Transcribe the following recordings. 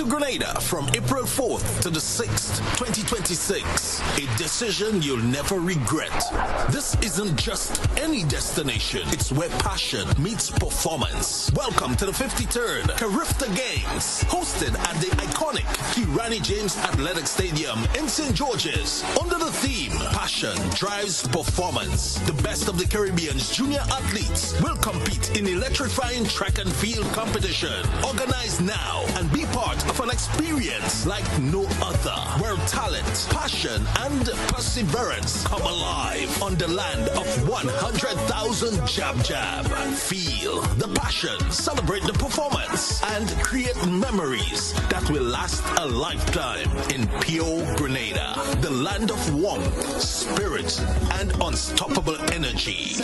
Grenada from April 4th to the 6th, 2026. A decision you'll never regret. This isn't just any destination. It's where passion meets performance. Welcome to the 53rd Carifta Games, hosted at the iconic Kirani James Athletic Stadium in St. George's. Under the theme, Passion Drives Performance. The best of the Caribbean's junior athletes will compete in electrifying track and field competition. Organize now and be part of an experience like no other, where talent, passion, and perseverance come alive on the land of 100,000 Jab Jab. Feel the passion, celebrate the performance, and create memories that will last a lifetime in pure Grenada, the land of warmth, spirit, and unstoppable energy.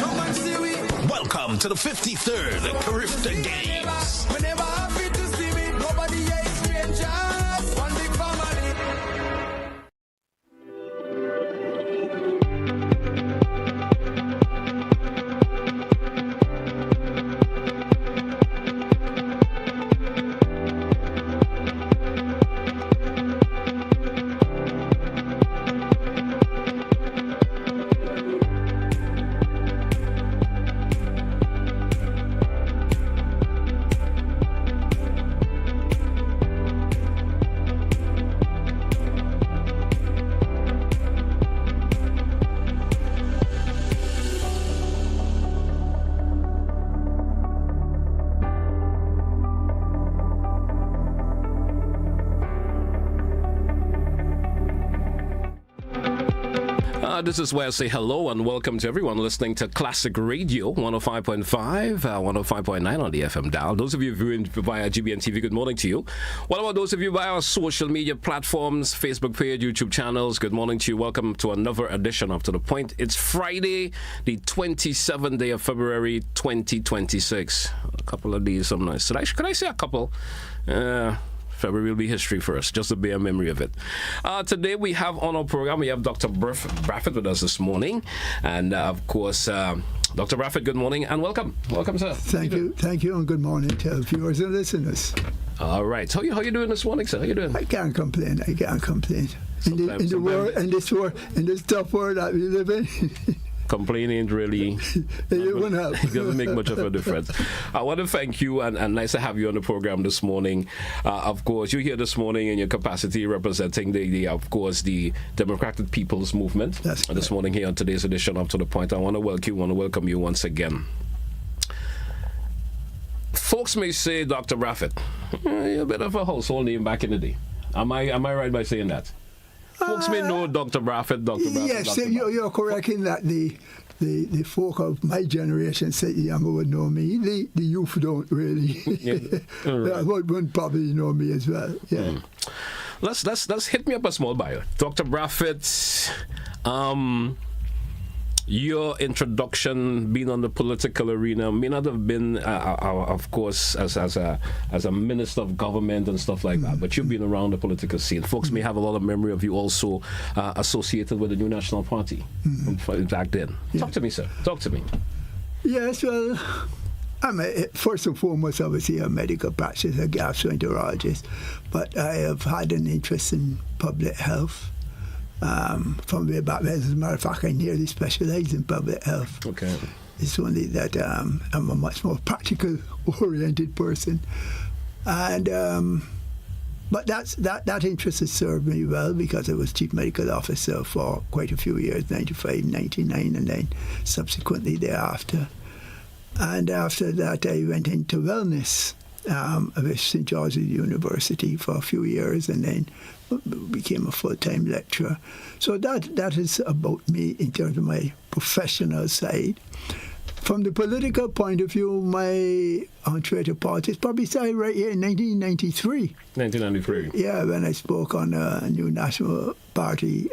Welcome to the 53rd Carifta Games. Whenever happy to see me, nobody is strangers. One big family. This is where I say hello and welcome to everyone listening to Classic Radio 105.5, 105.9 on the FM dial. Those of you viewing via GBN TV, good morning to you. What about those of you via our social media platforms, Facebook page, YouTube channels? Good morning to you. Welcome to another edition of To The Point. It's Friday, the 27th day of February 2026. A couple of days, some nice. Could I say a couple? February will be history for us, just to be a memory of it. Today we have on our program, we have Dr. Bradford with us this morning. And of course, Dr. Bradford, good morning and welcome. Welcome, sir. Thank you, and good morning to viewers and listeners. All right. How you doing this morning, sir? How you doing? I can't complain. In this tough world that we live in. Complaining really doesn't make much of a difference. I want to thank you and nice to have you on the program this morning. Of course, you're here this morning in your capacity representing the Democratic People's Movement. That's this morning here on today's edition of To The Point. I want to welcome you once again. Folks may say, Dr. Bradford, you're a bit of a household name back in the day. Am I right by saying that? Folks may know Dr. Bradford. Yes, you're correct in that the folk of my generation, say the younger would know me. The youth don't really. Right. Would probably know me as well. Yeah. Let's hit me up a small bio. Dr. Bradford, your introduction being on the political arena may not have been, of course, as a minister of government and stuff like that, but you've been around the political scene. Folks may have a lot of memory of you also associated with the New National Party back then. Yeah. Talk to me, sir. Talk to me. Yes, well, first and foremost, obviously, a medical practice, a gastroenterologist, but I have had an interest in public health. From way back then, as a matter of fact, I nearly specialize in public health. Okay. It's only that I'm a much more practical-oriented person, and but that interest has served me well because I was chief medical officer for quite a few years, 95, 99, and then subsequently thereafter. And after that, I went into wellness at St. George's University for a few years, and then became a full-time lecturer. So that is about me in terms of my professional side. From the political point of view, my entree to politics probably started right here in 1993. 1993. Yeah, when I spoke on a New National Party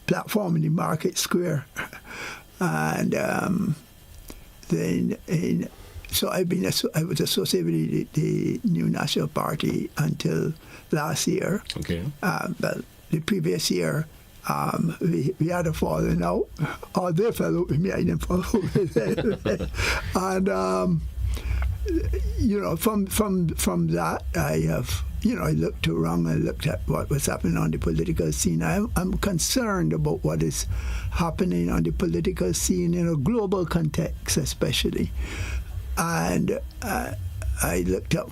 platform in the Market Square. And so I was associated with the New National Party until last year. Okay. Well, the previous year, we had a falling out. Or they fell out with me, I didn't fall out with them. And from that, I have, I looked around and looked at what was happening on the political scene. I'm concerned about what is happening on the political scene in a global context, especially. And I looked at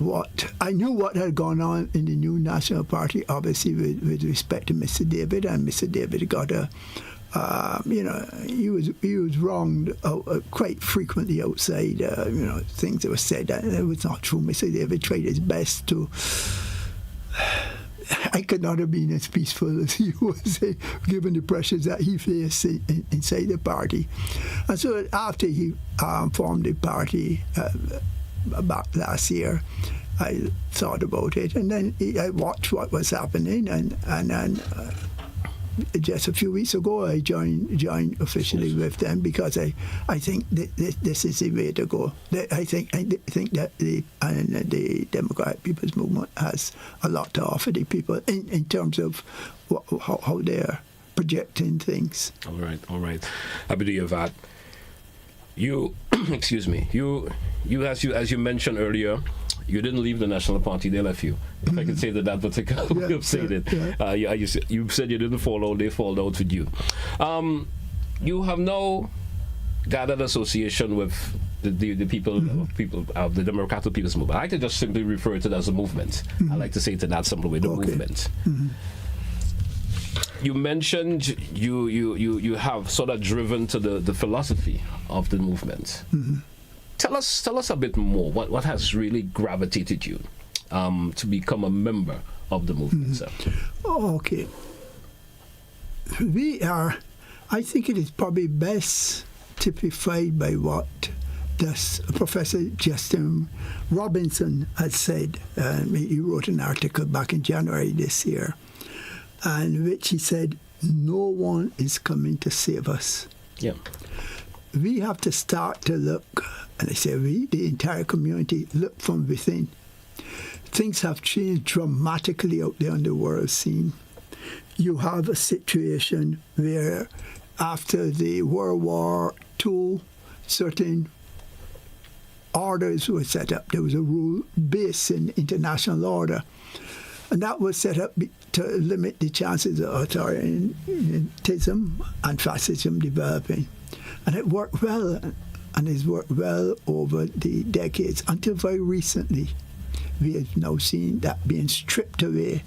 I knew what had gone on in the new National Party, obviously, with respect to Mr. David, and Mr. David got he was wronged quite frequently outside. Things that were said that it was not true. Mr. David tried his best to. I could not have been as peaceful as he was, given the pressures that he faced inside the party. And so after he formed the party about last year, I thought about it, and then I watched what was happening, and then. Just a few weeks ago, I joined officially with them because I think this is the way to go. I think that the Democratic People's Movement has a lot to offer the people in terms of how they're projecting things. All right. Happy to hear that. You, excuse me. You as you mentioned earlier. You didn't leave the National Party; they left you. If I could say that particular way of saying it, you said you didn't fall out; they fall out with you. You have now gathered association with the people of the Democratic People's Movement. I like to just simply refer to it as a movement. I like to say it in that simple way: the movement. You mentioned you have sort of driven to the philosophy of the movement. Tell us a bit more. What has really gravitated you to become a member of the movement, sir? Okay. We are. I think it is probably best typified by what Professor Justin Robinson had said. He wrote an article back in January this year, in which he said, "No one is coming to save us." Yeah. We have to start to look, and I say we, the entire community, look from within. Things have changed dramatically out there on the world scene. You have a situation where after the World War II, certain orders were set up. There was a rule based in international order. And that was set up to limit the chances of authoritarianism and fascism developing. And it worked well, and it's worked well over the decades until very recently. We have now seen that being stripped away.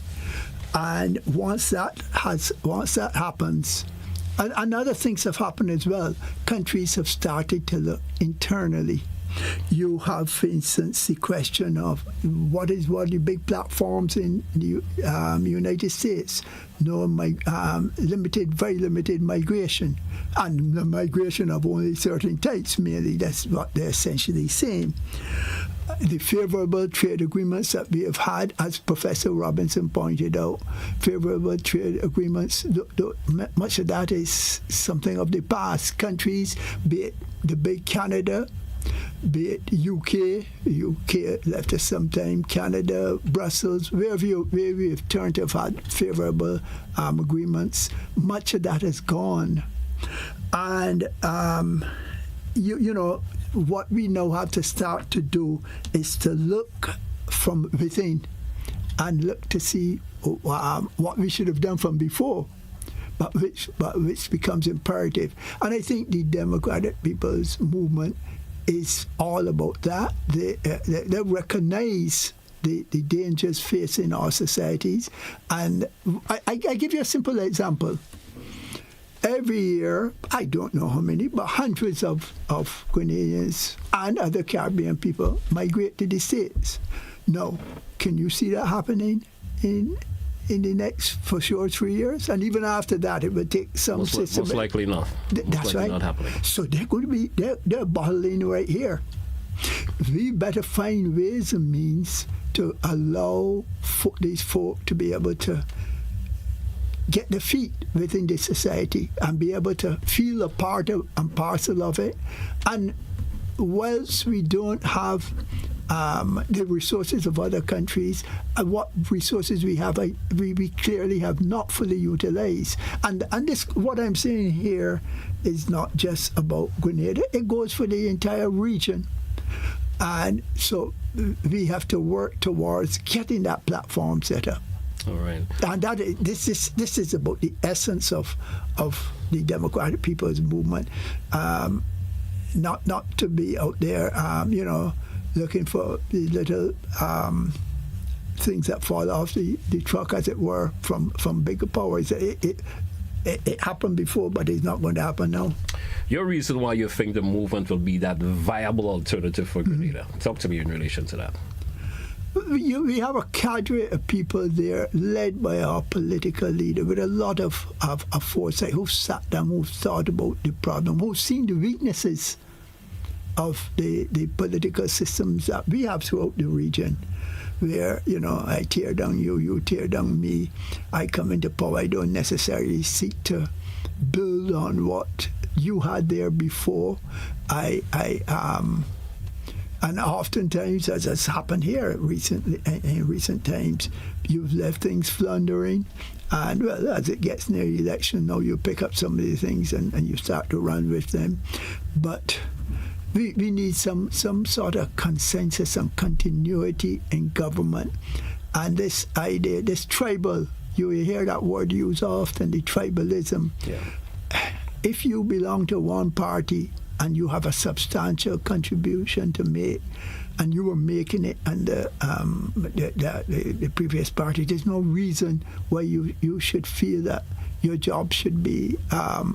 And once that happens, and other things have happened as well. Countries have started to look internally. You have, for instance, the question of what are the big platforms in the United States? Very limited migration, and the migration of only certain types, mainly. That's what they're essentially saying. The favorable trade agreements that we have had, as Professor Robinson pointed out, favorable trade agreements, much of that is something of the past. Countries, be it the big Canada, be it UK left us sometime, Canada, Brussels, where we have turned to have had favorable agreements, much of that is gone. And, what we now have to start to do is to look from within and look to see what we should have done from before, but which becomes imperative. And I think the Democratic People's Movement is all about that. They recognize the dangers facing our societies. And I give you a simple example. Every year, I don't know how many, but hundreds of Grenadians and other Caribbean people migrate to the States. Now, can you see that happening in the next, for sure, 3 years? And even after that, it will take some system. Most likely not. That's right. Not happening. So they're going to be, they're bottling right here. We better find ways and means to allow these folk to be able to get their feet within the society and be able to feel a part of and parcel of it. And whilst we don't have the resources of other countries, what resources we have, we clearly have not fully utilized. And this, what I'm saying here, is not just about Grenada. It goes for the entire region. And so we have to work towards getting that platform set up. All right. And this is about the essence of the Democratic People's Movement. Not to be out there, looking for the little things that fall off the truck, as it were, from bigger powers. It happened before, but it's not going to happen now. Your reason why you think the movement will be that viable alternative for Grenada? Talk to me in relation to that. We have a cadre of people there led by our political leader with a lot of foresight, who sat down, who thought about the problem, who've seen the weaknesses of the political systems that we have throughout the region, where, I tear down you, you tear down me, I come into power, I don't necessarily seek to build on what you had there before. And oftentimes, as has happened here recently, in recent times, you've left things floundering. And, well, as it gets near the election, now you pick up some of the things and you start to run with them. But we need some sort of consensus and continuity in government. And this idea, this tribal, you hear that word used often, the tribalism. Yeah. If you belong to one party and you have a substantial contribution to make, and you were making it under the previous party, there's no reason why you should feel that your job should be,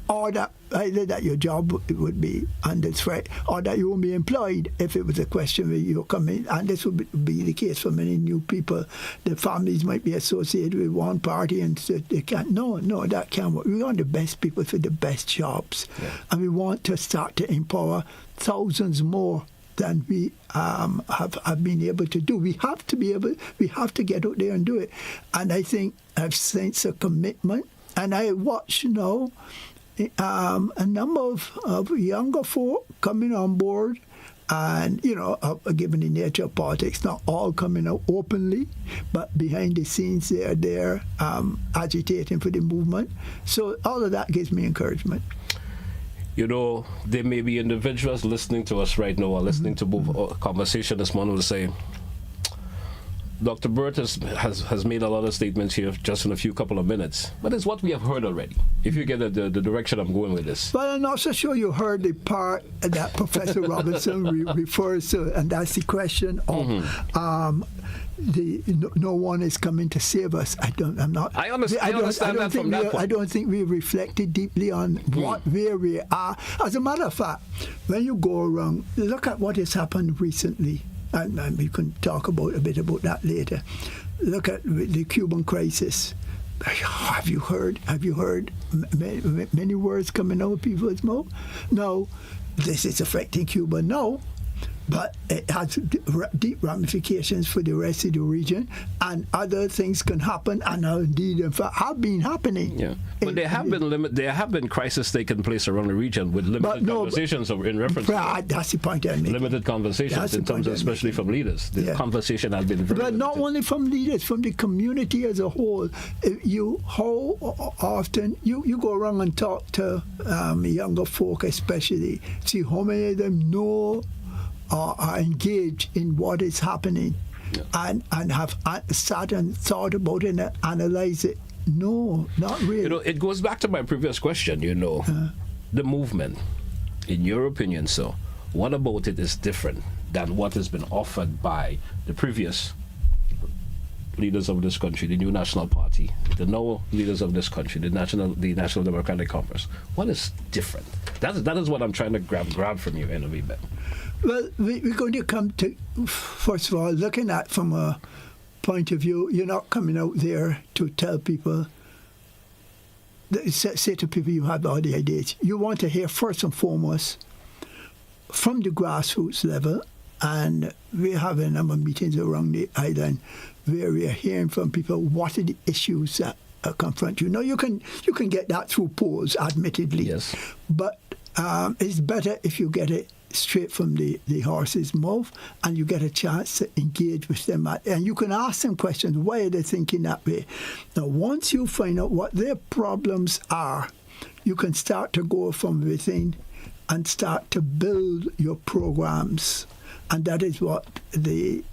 or that either that your job would be under threat, or that you won't be employed if it was a question where you come in. And this would be the case for many new people. The families might be associated with one party and so they can't. No, that can't work. We want the best people for the best jobs. Yeah. And we want to start to empower thousands more than we have been able to do. We have to get out there and do it. And I think I've sensed a commitment. And I watch now a number of younger folk coming on board, and, given the nature of politics, not all coming out openly, but behind the scenes they are there agitating for the movement. So all of that gives me encouragement. There may be individuals listening to us right now or listening to a conversation this morning will say, Dr. Burt has made a lot of statements here just in a couple of minutes, but it's what we have heard already. If you get the direction I'm going with this. Well, I'm not so sure you heard the part that Professor Robinson refers to, and that's the question of no one is coming to save us. I understand that from that point. I don't think we reflected deeply on where we are. As a matter of fact, when you go around, look at what has happened recently. And we can talk a bit about that later. Look at the Cuban crisis. Have you heard many words coming out of people's mouth? No, this is affecting Cuba. No, but it has deep ramifications for the rest of the region, and other things can happen, and indeed, in fact, have been happening. Yeah, but there have been crises taking place around the region with limited conversations in reference. That's the point I make. Limited conversations in terms of, especially from leaders. The conversation has been very limited. Not only from leaders, from the community as a whole. How often you go around and talk to younger folk, especially, see how many of them know are engaged in what is happening, and have sat and thought about it and analysed it. No, not really. It goes back to my previous question, the movement, in your opinion, so what about it is different than what has been offered by the previous leaders of this country, the New National Party, the now leaders of this country, the National Democratic Congress? What is different? That is what I'm trying to grab from you in a wee bit. Well, we're going to come to, first of all, looking at from a point of view, you're not coming out there to tell people, say to people you have all the ideas. You want to hear first and foremost from the grassroots level, and we're having a number of meetings around the island where we are hearing from people what are the issues that confront you. Now, you can get that through polls, admittedly, yes, but it's better if you get it straight from the horse's mouth, and you get a chance to engage with them. And you can ask them questions. Why are they thinking that way? Now, once you find out what their problems are, you can start to go from within and start to build your programs And that is what the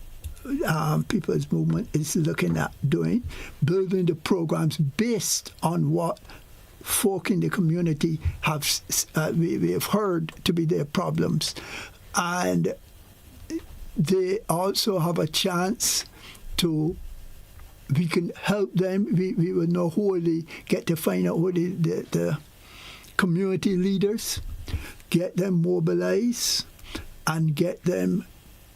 People's Movement is looking at doing, building the programs based on what folk in the community we have heard to be their problems. And they also have a chance we can help them. We will know get to find out who the community leaders, get them mobilized, and get them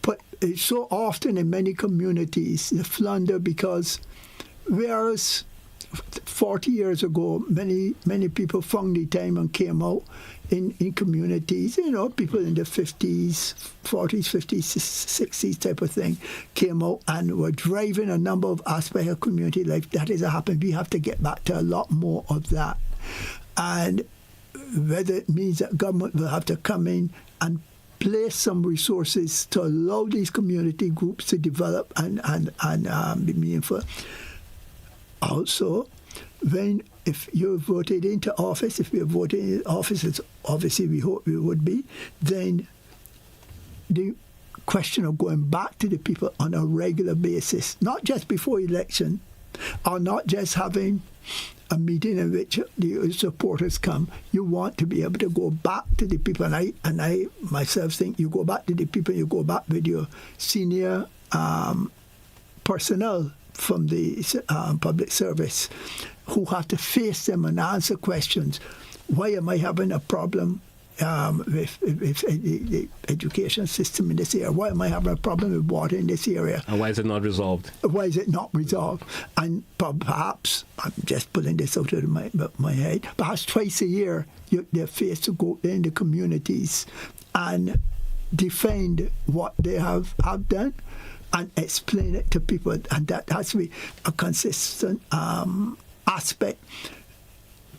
put. It's so often in many communities, they flounder because whereas 40 years ago, many people found the time and came out in communities, people in the 50s, 40s, 50s, 60s type of thing, came out and were driving a number of aspects of community life. That is happening. We have to get back to a lot more of that. And whether it means that government will have to come in and place some resources to allow these community groups to develop and be meaningful. Also, if you're voted into office, if we're voted in office, as obviously we hope we would be, then the question of going back to the people on a regular basis, not just before election, or not just having a meeting in which the supporters come. You want to be able to go back to the people, and I myself think you go back to the people, you go back with your senior personnel from the public service who have to face them and answer questions. Why am I having a problem with the education system in this area? Why am I having a problem with water in this area? And why is it not resolved? Why is it not resolved? And perhaps, I'm just pulling this out of my head, perhaps twice a year they're faced to go in the communities and defend what they have done and explain it to people. And that has to be a consistent aspect.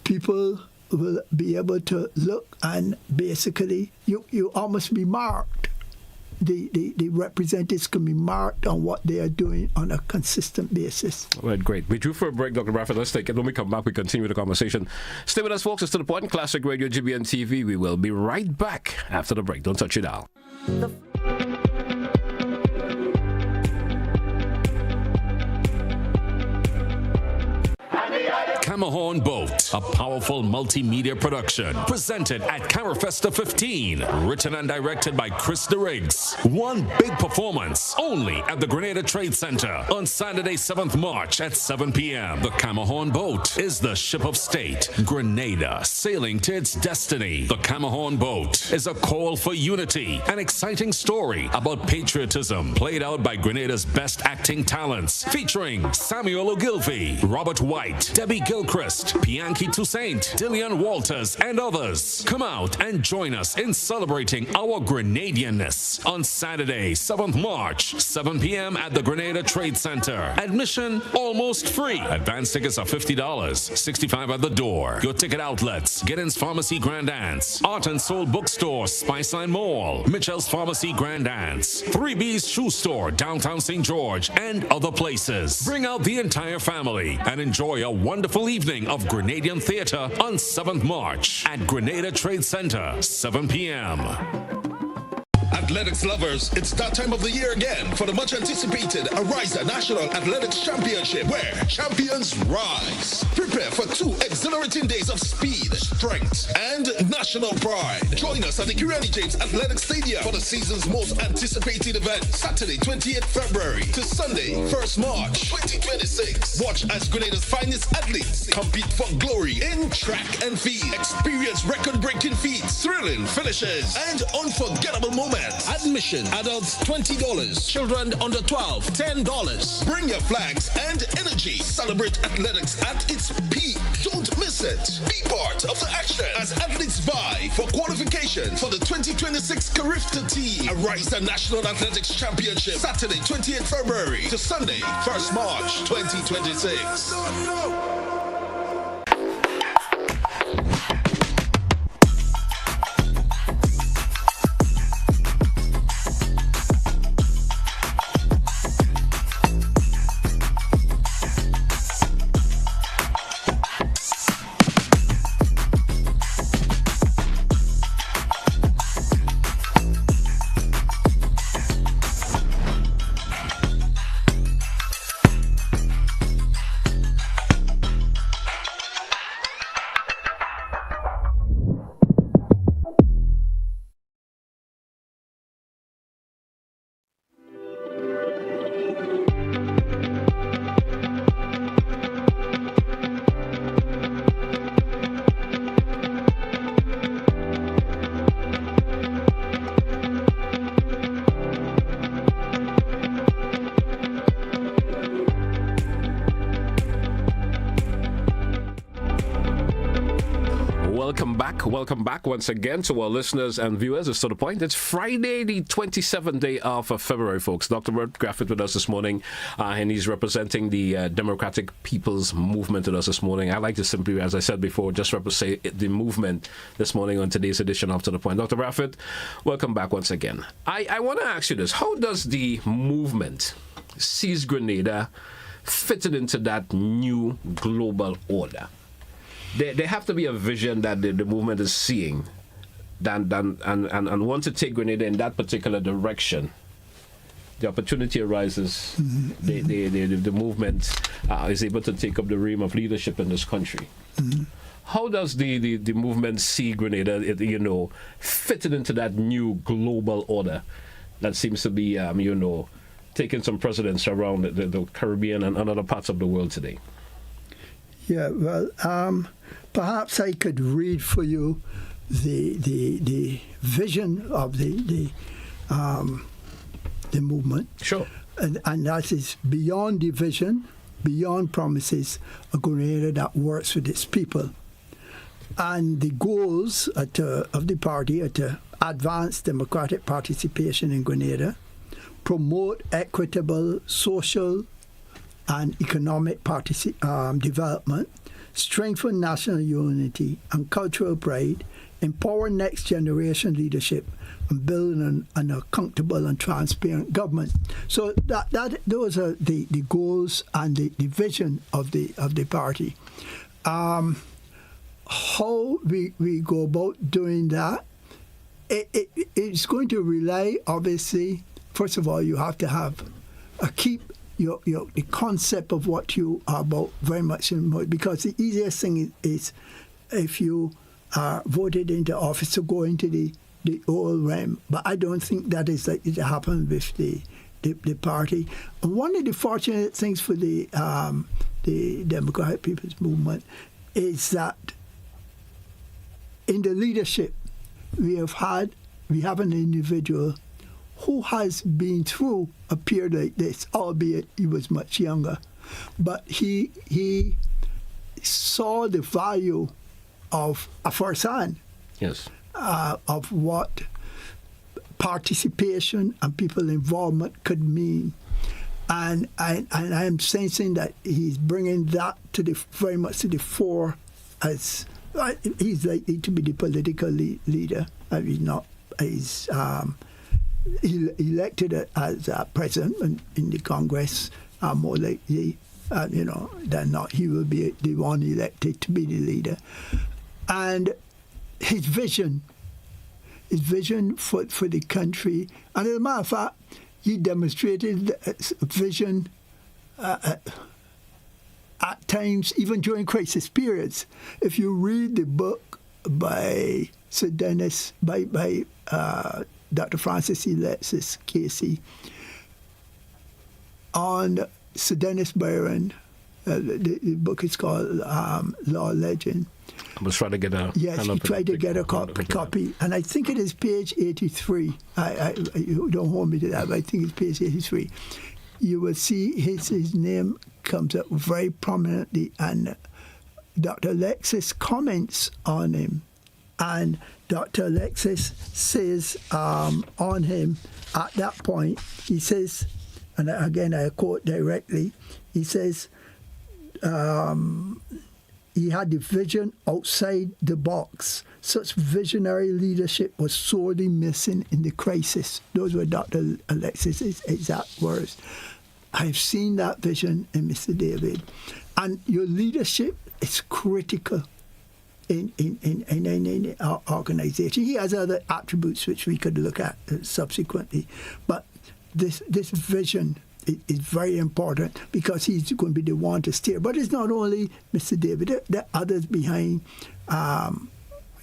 People will be able to look and basically you almost be marked. The representatives can be marked on what they are doing on a consistent basis. Right, great. We drew for a break, Dr. Bradford. Let's take it. When we come back, we continue the conversation. Stay with us, folks. It's To The Point, Classic Radio, GBN TV. We will be right back after the break. Don't touch it dial. Camahorn Boat, a powerful multimedia production, presented at Carafesta 15, written and directed by Chris DeRiggs. One big performance, only at the Grenada Trade Center on Saturday, 7th March at 7 p.m. The Camahorn Boat is the ship of state, Grenada, sailing to its destiny. The Camahorn Boat is a call for unity, an exciting story about patriotism, played out by Grenada's best acting talents, featuring Samuel Ogilvie, Robert White, Debbie Gilchrist, Bianchi Toussaint, Dillian Walters, and others. Come out and join us in celebrating our Grenadianness on Saturday, 7th March, 7 p.m. at the Grenada Trade Center. Admission almost free. Advance tickets are $50, $65 at the door. Your ticket outlets: Giddens Pharmacy Grand Anse, Art and Soul Bookstore, Spiceline Mall, Mitchell's Pharmacy Grand Anse, 3B's Shoe Store, downtown St. George, and other places. Bring out the entire family and enjoy a wonderful evening of Grenadian theater on 7th March at Grenada Trade Center, 7 p.m. Athletics lovers, it's that time of the year again for the much anticipated Arisa National Athletics Championship, where champions rise. Prepare for 2 exhilarating days of speed, strength, and national pride. Join us at the Kirani James Athletics Stadium for the season's most anticipated event, Saturday, 28th February to Sunday, 1st March, 2026. Watch as Grenada's finest athletes compete for glory in track and field. Experience record-breaking feats, thrilling finishes, and unforgettable moments. Admission, adults $20, children under 12, $10. Bring your flags and energy. Celebrate athletics at its peak. Don't miss it. Be part of the action as athletes vie for qualification for the 2026 Carifta team. Arisa National Athletics Championship, Saturday, 28th February to Sunday, 1st March, 2026. welcome back. Welcome back once again to our listeners and viewers. It's to the point. It's Friday, the 27th day of February, folks. Dr. Bert Graffett with us this morning, and he's representing the Democratic People's Movement with us this morning. I like to simply, as I said before, just represent the movement this morning on today's edition of To the Point. Dr. Graffett, welcome back once again. I want to ask you this. How does the movement, Seize Grenada, fit into that new global order? There have to be a vision that the movement is seeing and want to take Grenada in that particular direction. The opportunity arises, the movement is able to take up the reign of leadership in this country. Mm-hmm. How does the movement see Grenada, fitted into that new global order that seems to be, taking some precedence around the Caribbean and other parts of the world today? Yeah, well, perhaps I could read for you the vision of the movement. Sure. And that is beyond division, beyond promises, a Grenada that works with its people. And the goals of the party are to advance democratic participation in Grenada, promote equitable social and economic development, strengthen national unity and cultural pride, empower next generation leadership, and build an accountable and transparent government. So those are the goals and the vision of the party. How we go about doing that, it's going to rely, obviously, first of all, you have to keep the concept of what you are about very much in mind, because the easiest thing is if you are voted into office to go into the old realm. But I don't think that is likely to happen with the party. And one of the fortunate things for the Democratic People's Movement is that in the leadership we have an individual who has been through a period like this, albeit he was much younger. But he saw the value of a firsthand, yes, of what participation and people involvement could mean. And I'm sensing that he's bringing that very much to the fore, as he's likely to be the political leader. I mean, he's elected as president in the Congress, more likely, than not, he will be the one elected to be the leader. And his vision for the country, and as a matter of fact, he demonstrated a vision at times, even during crisis periods. If you read the book by Sir Dennis, by Dr. Francis Alexis Casey, on Sir Dennis Byron, the book is called Law Legend. I was trying to get a... Yes, he tried to get a copy. And I think it is page 83. You don't hold me to that, but I think it's page 83. You will see his name comes up very prominently, and Dr. Alexis comments on him. And Dr. Alexis says on him at that point, he says, and again I quote directly, he says, he had the vision outside the box. Such visionary leadership was sorely missing in the crisis. Those were Dr. Alexis' exact words. I've seen that vision in Mr. David. And your leadership is critical in any organization. He has other attributes which we could look at subsequently. But this vision is very important, because he's going to be the one to steer. But it's not only Mr. David. There are others behind,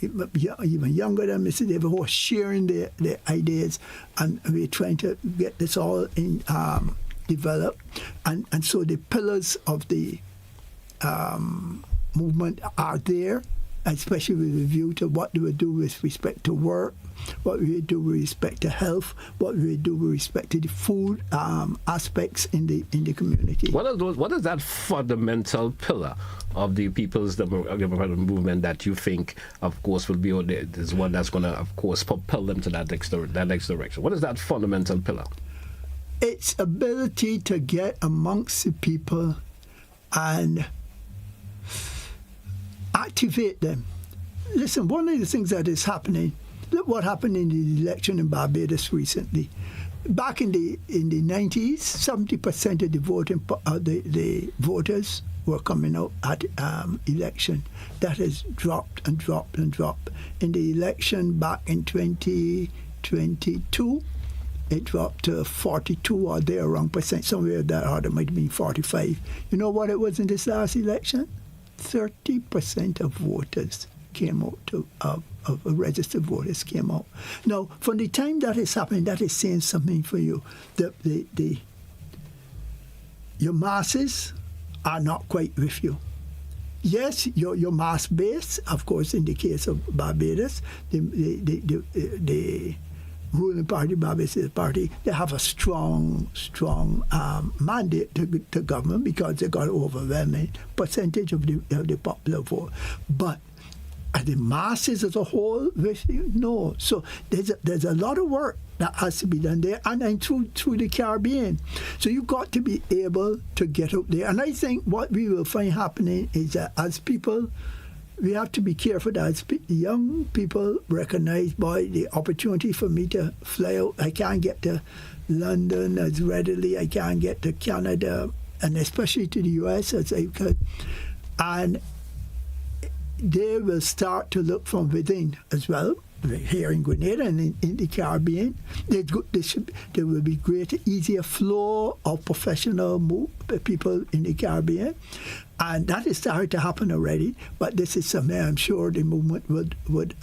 even younger than Mr. David, who are sharing their ideas, and we're trying to get this all developed. And so the pillars of the movement are there, especially with a view to what they will do with respect to work, what we would do with respect to health, what we would do with respect to the food aspects in the community. What is that fundamental pillar of the people's democratic movement that you think, of course, will be is one that's going to, of course, propel them to that next direction? What is that fundamental pillar? Its ability to get amongst the people and activate them. Listen, one of the things that is happening, look what happened in the election in Barbados recently. Back in the 90s, 70% of the voters were coming out at election. That has dropped and dropped and dropped. In the election back in 2022, it dropped to 42 or there around percent, somewhere that order might have been 45. You know what it was in this last election? 30% of voters came out of registered voters came out. Now, from the time that is happening, that is saying something for you. Your masses are not quite with you. Yes, your mass base, of course, in the case of Barbados, the ruling party, Barbados Party, they have a strong mandate to government because they got an overwhelming percentage of the popular vote. But are the masses as a whole with you? No. So there's a lot of work that has to be done there, and through the Caribbean. So you've got to be able to get out there. And I think what we will find happening is that as people, we have to be careful that as young people recognize, boy, the opportunity for me to fly out, I can't get to London as readily, I can't get to Canada, and especially to the US as I could. And they will start to look from within as well, here in Grenada and in the Caribbean. There will be greater, easier flow of professional people in the Caribbean. And that is starting to happen already, but this is something I'm sure the movement would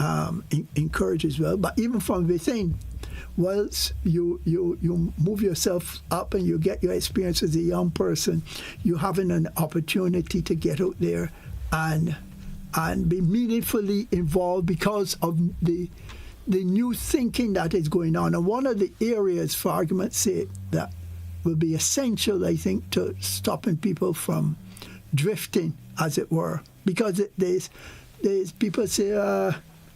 encourage as well. But even from within, once you move yourself up and you get your experience as a young person, you're having an opportunity to get out there and be meaningfully involved because of the new thinking that is going on. And one of the areas, for argument's sake, that will be essential, I think, to stopping people from drifting, as it were, because there's people say,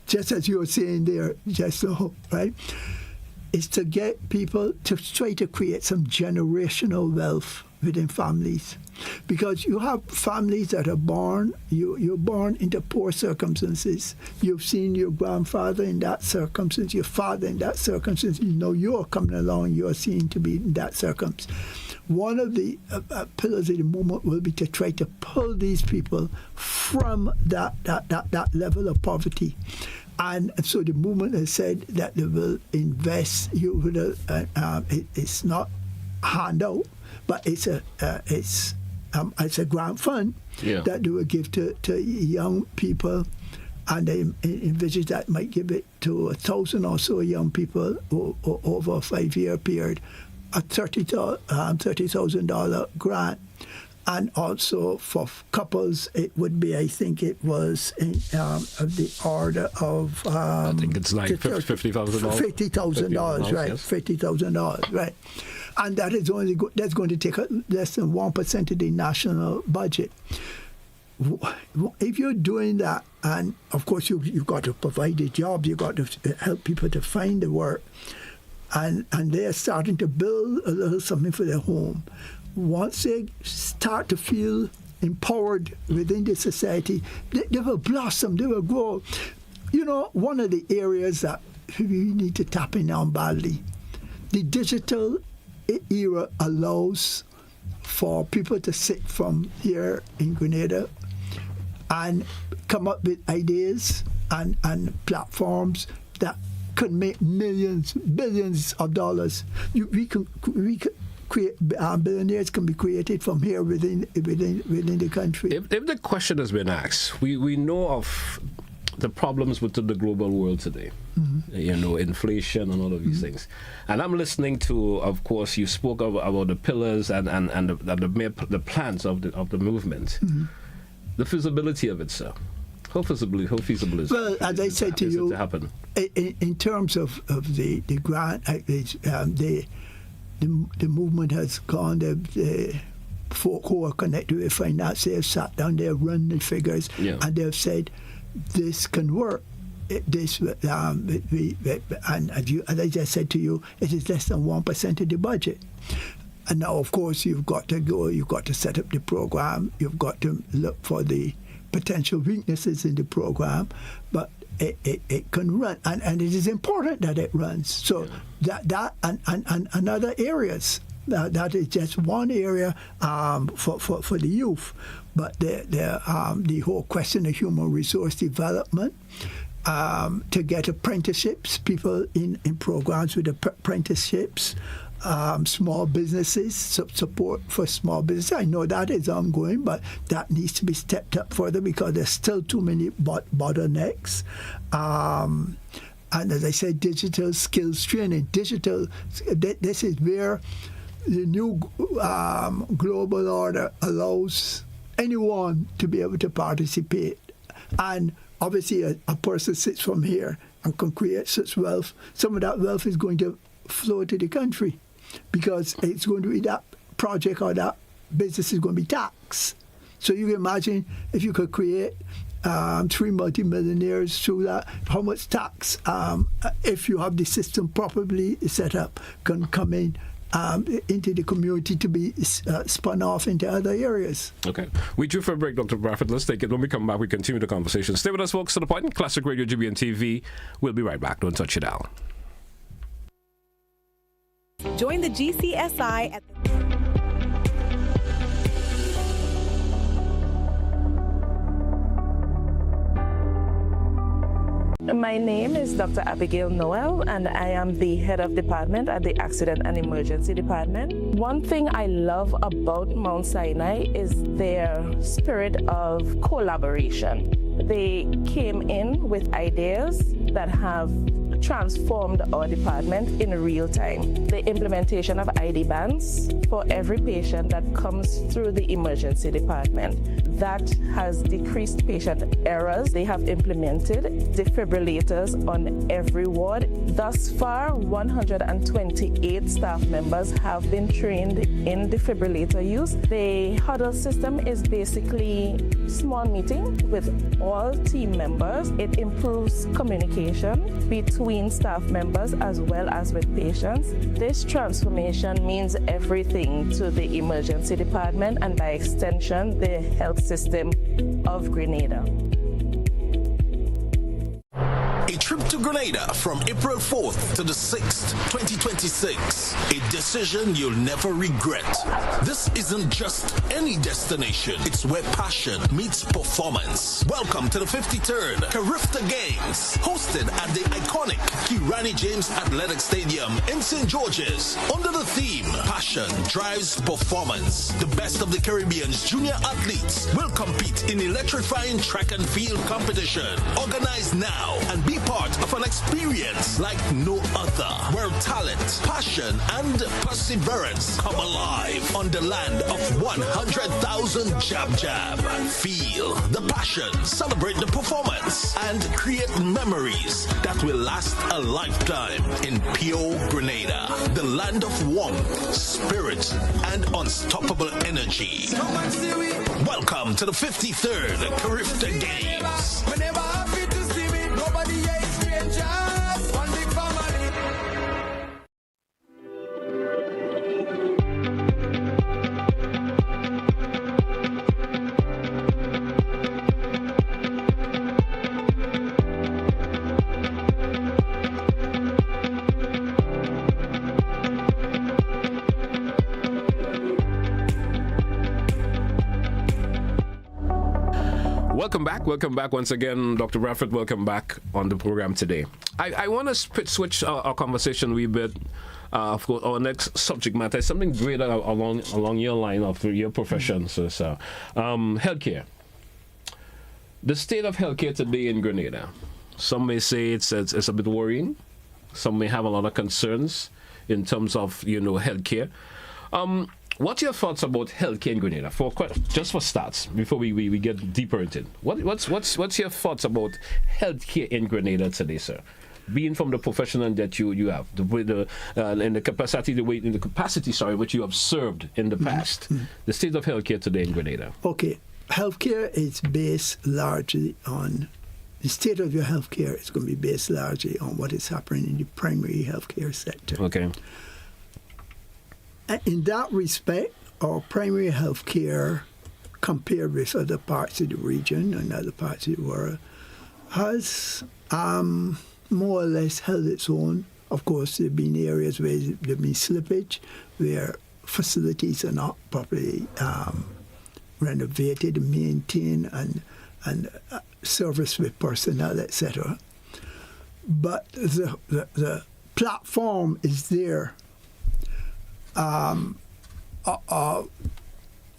just as you were saying there, just so, right, is to get people to try to create some generational wealth within families. Because you have families that are born, you're born into poor circumstances. You've seen your grandfather in that circumstance, your father in that circumstance. You know you're coming along, you're seen to be in that circumstance. One of the pillars of the movement will be to try to pull these people from that level of poverty. And so the movement has said that they will invest. It's not handout, but it's a grant fund that they will give to young people, and they envisage that might give it to 1,000 or so young people over a 5-year period, a $30,000 grant. And also for couples, it would be, I think it was in the order of... I think it's like $50,000. $50,000, right. Yes. $50,000, right. And that is that's going to take less than 1% of the national budget. If you're doing that, and of course you've got to provide the jobs, you've got to help people to find the work, and they're starting to build a little something for their home. Once they start to feel empowered within the society, they will blossom, they will grow. You know, one of the areas that we need to tap in on badly, the digital era allows for people to sit from here in Grenada and come up with ideas and platforms that could make millions, billions of dollars. We can create billionaires can be created from here within the country. If the question has been asked, we know of the problems within the global world today. Mm-hmm. You know, inflation and all of these things. And I'm listening to, of course, you spoke about the pillars and the plans of the movement. Mm-hmm. The feasibility of it, sir. How feasible is Well, as I said to you, to happen? In terms of the grant, the movement has gone. The folk who are connected with finance, they have sat down, they have run the figures, and they have said this can work. This and as I just said to you, it is less than 1% of the budget. And now, of course, you've got to set up the program. You've got to look for the potential weaknesses in the program, but it can run, and it is important that it runs. So that and other areas. That is just one area for the youth, but the whole question of human resource development, to get apprenticeships, people in programs with apprenticeships, small businesses, support for small business. I know that is ongoing, but that needs to be stepped up further because there's still too many bottlenecks. And as I said, digital skills training. This is where the new global order allows anyone to be able to participate. And obviously a person sits from here and can create such wealth. Some of that wealth is going to flow to the country because it's going to be that project or that business is going to be taxed. So you can imagine if you could create 3 multimillionaires through that, how much tax, if you have the system properly set up, can come in into the community to be spun off into other areas. Okay. We drew for a break, Dr. Bradford. Let's take it. When we come back, we continue the conversation. Stay with us, folks, to the point. Classic Radio, GBN TV. We'll be right back. Don't touch it out. Join the GCSI at My name is Dr. Abigail Noel, and I am the head of department at the Accident and Emergency Department. One thing I love about Mount Sinai is their spirit of collaboration. They came in with ideas that have transformed our department in real time. The implementation of ID bands for every patient that comes through the emergency department. That has decreased patient errors. They have implemented defibrillators on every ward. Thus far, 128 staff members have been trained in defibrillator use. The huddle system is basically small meeting with all team members. It improves communication between staff members as well as with patients. This transformation means everything to the emergency department and by extension the health system of Grenada. A trip to Grenada from April 4th to the 6th, 2026. A decision you'll never regret. This isn't just any destination. It's where passion meets performance. Welcome to the 53rd Carifta Games, hosted at the iconic Kirani James Athletic Stadium in St. George's. Under the theme, Passion Drives Performance. The best of the Caribbean's junior athletes will compete in electrifying track and field competition. Organize now and be part of an experience like no other, where talent, passion, and perseverance come alive on the land of 100,000 jab. Feel the passion, celebrate the performance, and create memories that will last a lifetime in pure Grenada, the land of warmth, spirit, and unstoppable energy. Welcome to the 53rd Carifta Games. Whenever happy to see me, nobody is strangers. One big family. Welcome back once again, Dr. Bradford. Welcome back on the program today. I want to switch our conversation a wee bit. Of course, our next subject matter is something greater along your line of your profession. So, healthcare. The state of healthcare today in Grenada. Some may say it's a bit worrying. Some may have a lot of concerns in terms of healthcare. What's your thoughts about healthcare in Grenada? Just for starts, before we get deeper into it, what's your thoughts about healthcare in Grenada today, sir? Being from the professional that you have, and the capacity which you have served in the past, the state of healthcare today in Grenada. Okay, healthcare is based largely on the state of your healthcare is going to be based largely on what is happening in the primary healthcare sector. Okay. And in that respect, our primary healthcare, compared with other parts of the region and other parts of the world, has more or less held its own. Of course, there have been areas where there have been slippage, where facilities are not properly renovated, maintained, and serviced with personnel, etc. But the platform is there,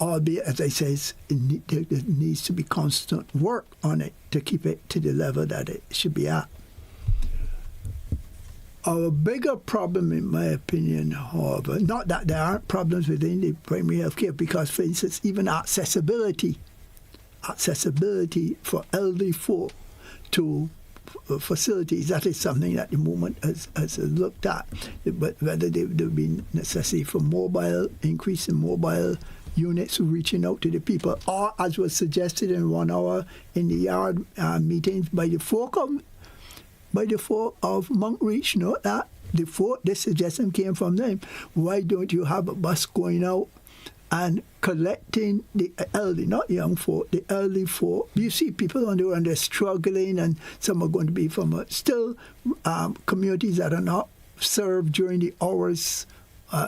albeit, as I say, there needs to be constant work on it to keep it to the level that it should be at. Our bigger problem, in my opinion, however, not that there aren't problems within the primary health care, because, for instance, even accessibility for elderly folk to facilities, that is something that the movement has looked at. But whether there would be necessity for increase in mobile units reaching out to the people, or, as was suggested in 1 hour in the yard meetings by the folk of Monkreach, that this suggestion came from them. Why don't you have a bus going out and collecting the elderly, not young folk, the elderly folk? You see people on the run, they're struggling, and some are going to be from still communities that are not served during the hours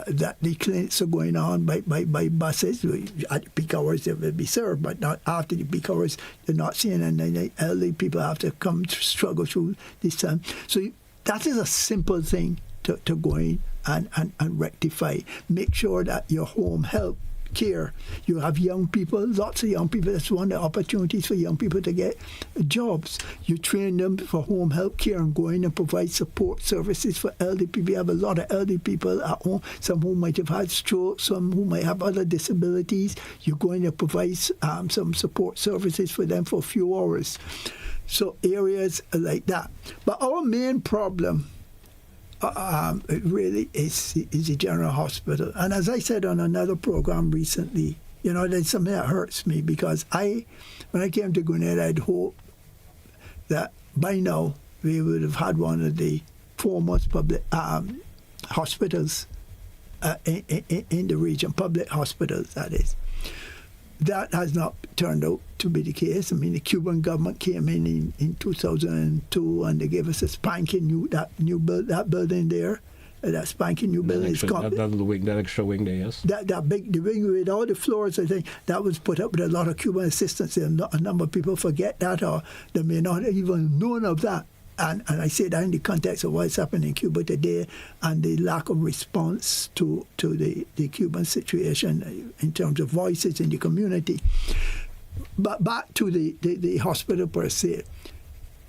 that the clinics are going on by buses. At peak hours they will be served, but not after the peak hours. They're not seeing, and then the elderly people have to come to struggle through this time. So that is a simple thing to go in and rectify. Make sure that your home health care, you have young people, lots of young people. That's one of the opportunities for young people to get jobs. You train them for home health care and go in and provide support services for elderly people. You have a lot of elderly people at home, some who might have had stroke, some who might have other disabilities. You're going to provide some support services for them for a few hours. So areas like that. But our main problem it really is the general hospital. And as I said on another program recently, there's something that hurts me, because when I came to Grenada, I'd hoped that by now we would have had one of the foremost public hospitals in the region, public hospitals, that is. That has not turned out to be the case. I mean, the Cuban government came in 2002, and they gave us a spanking new building there. That spanking new building is that extra wing there, yes. The wing with all the floors, I think, that was put up with a lot of Cuban assistance. And a number of people forget that, or they may not even known of that. And I say that in the context of what's happening in Cuba today and the lack of response to the Cuban situation in terms of voices in the community. But back to the hospital per se.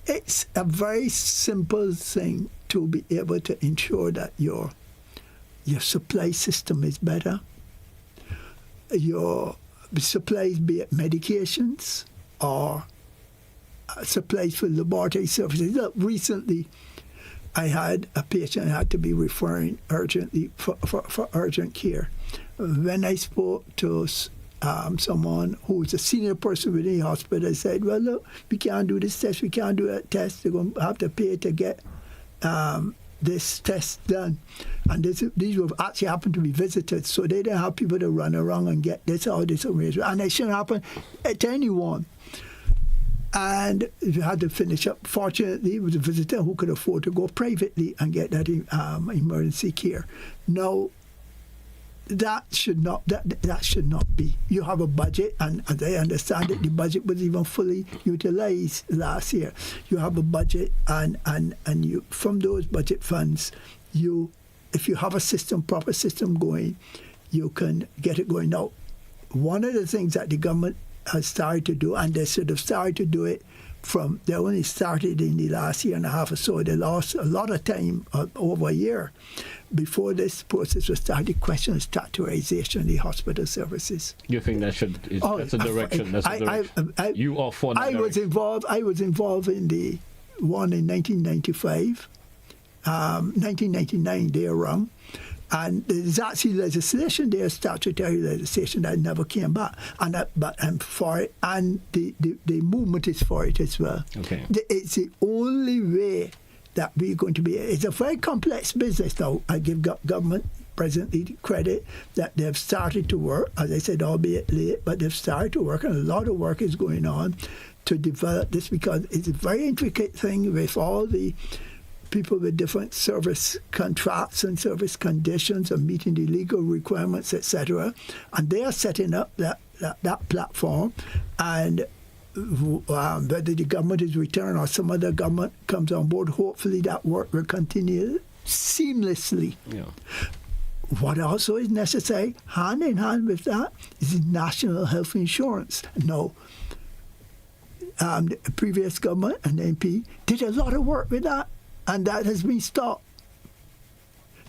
It's a very simple thing to be able to ensure that your supply system is better. Your supplies, be it medications or supplies for laboratory services. Look, recently I had a patient I had to be referring urgently for urgent care. When I spoke to someone who was a senior person within the hospital, I said, well, look, we can't do this test, we can't do that test. They're going to have to pay to get this test done. And these were actually happened to be visitors, so they didn't have people to run around and get this arrangement. And it shouldn't happen to anyone. And we had to finish up. Fortunately, it was a visitor who could afford to go privately and get that emergency care. Now, that should not be. You have a budget, and as I understand it, the budget was even fully utilized last year. You have a budget, and you, from those budget funds, if you have a proper system going, you can get it going. Now, one of the things that the government has started to do, and they should have started to do it they only started in the last year and a half or so. They lost a lot of time, over a year, before this process was started, question statutorization of the hospital services. You think that's a direction? That's a direction. You are for that I was involved in the one in 1995, 1999. They are wrong. And there's actually legislation there, statutory legislation, that never came back. But I'm for it, and the movement is for it as well. Okay. It's the only way that we're going to be. It's a very complex business now. I give government presently credit that they've started to work, as I said, albeit late, but they've started to work, and a lot of work is going on to develop this, because it's a very intricate thing with all the people with different service contracts and service conditions and meeting the legal requirements, etc. And they are setting up that platform, and whether the government is returned or some other government comes on board, hopefully that work will continue seamlessly. Yeah. What also is necessary, hand in hand with that, is national health insurance. Now, the previous government and MP did a lot of work with that, and that has been stopped.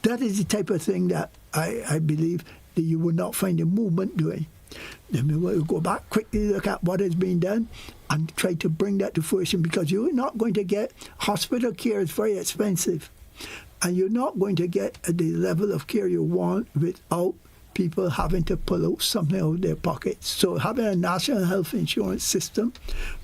That is the type of thing that I believe that you will not find a movement doing. Then we will go back, quickly look at what has been done and try to bring that to fruition, because you're not going to get, hospital care is very expensive, and you're not going to get the level of care you want without people having to pull out something out of their pockets. So having a national health insurance system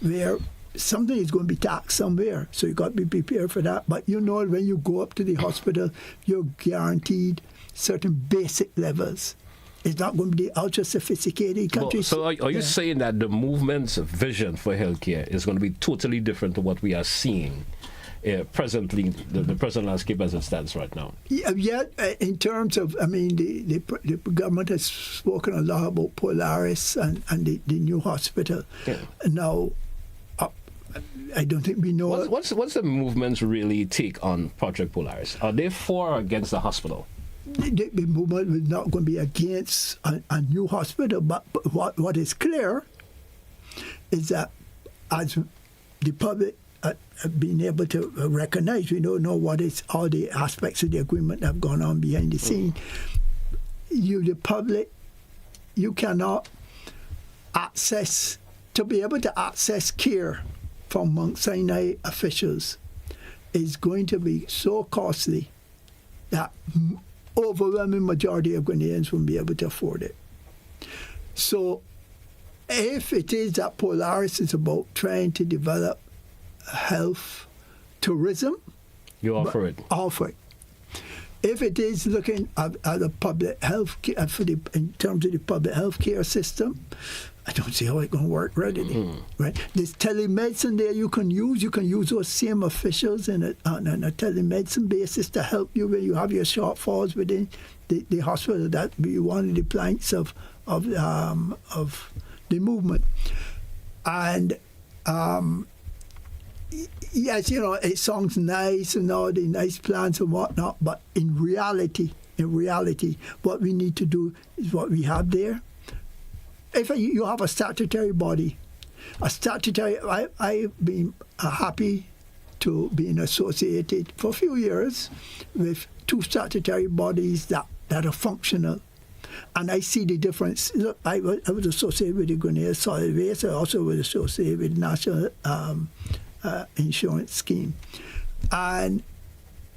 where something is going to be taxed somewhere, so you've got to be prepared for that. But when you go up to the hospital, you're guaranteed certain basic levels. It's not going to be ultra sophisticated countries. So are you saying that the movement's vision for healthcare is going to be totally different to what we are seeing presently, the present landscape as it stands right now? Yeah, in terms of, the government has spoken a lot about Polaris and the new hospital. Yeah. Now, I don't think we know. What's the movement's really take on Project Polaris? Are they for or against the hospital? The movement is not going to be against a new hospital, but what is clear is that as the public being able to recognize, we don't know what is all the aspects of the agreement that have gone on behind the scene. The public, you cannot be able to access care from Mount Sinai officials is going to be so costly that overwhelming majority of Ghanaians won't be able to afford it. So if it is that Polaris is about trying to develop health tourism, you offer it. Offer it. If it is looking at the public health care, in terms of the public health care system, I don't see how it's going to work readily. Right? There's telemedicine there you can use. You can use those same officials on a telemedicine basis to help you when you have your shortfalls within the hospital. That would be one of the planks of the movement. And yes, it sounds nice and all the nice plans and whatnot, but in reality, what we need to do is what we have there. If you have a statutory body, I've been happy to be associated for a few years with two statutory bodies that are functional. And I see the difference. Look, I was associated with the Grenada Solid Waste. I also was associated with the National Insurance Scheme. And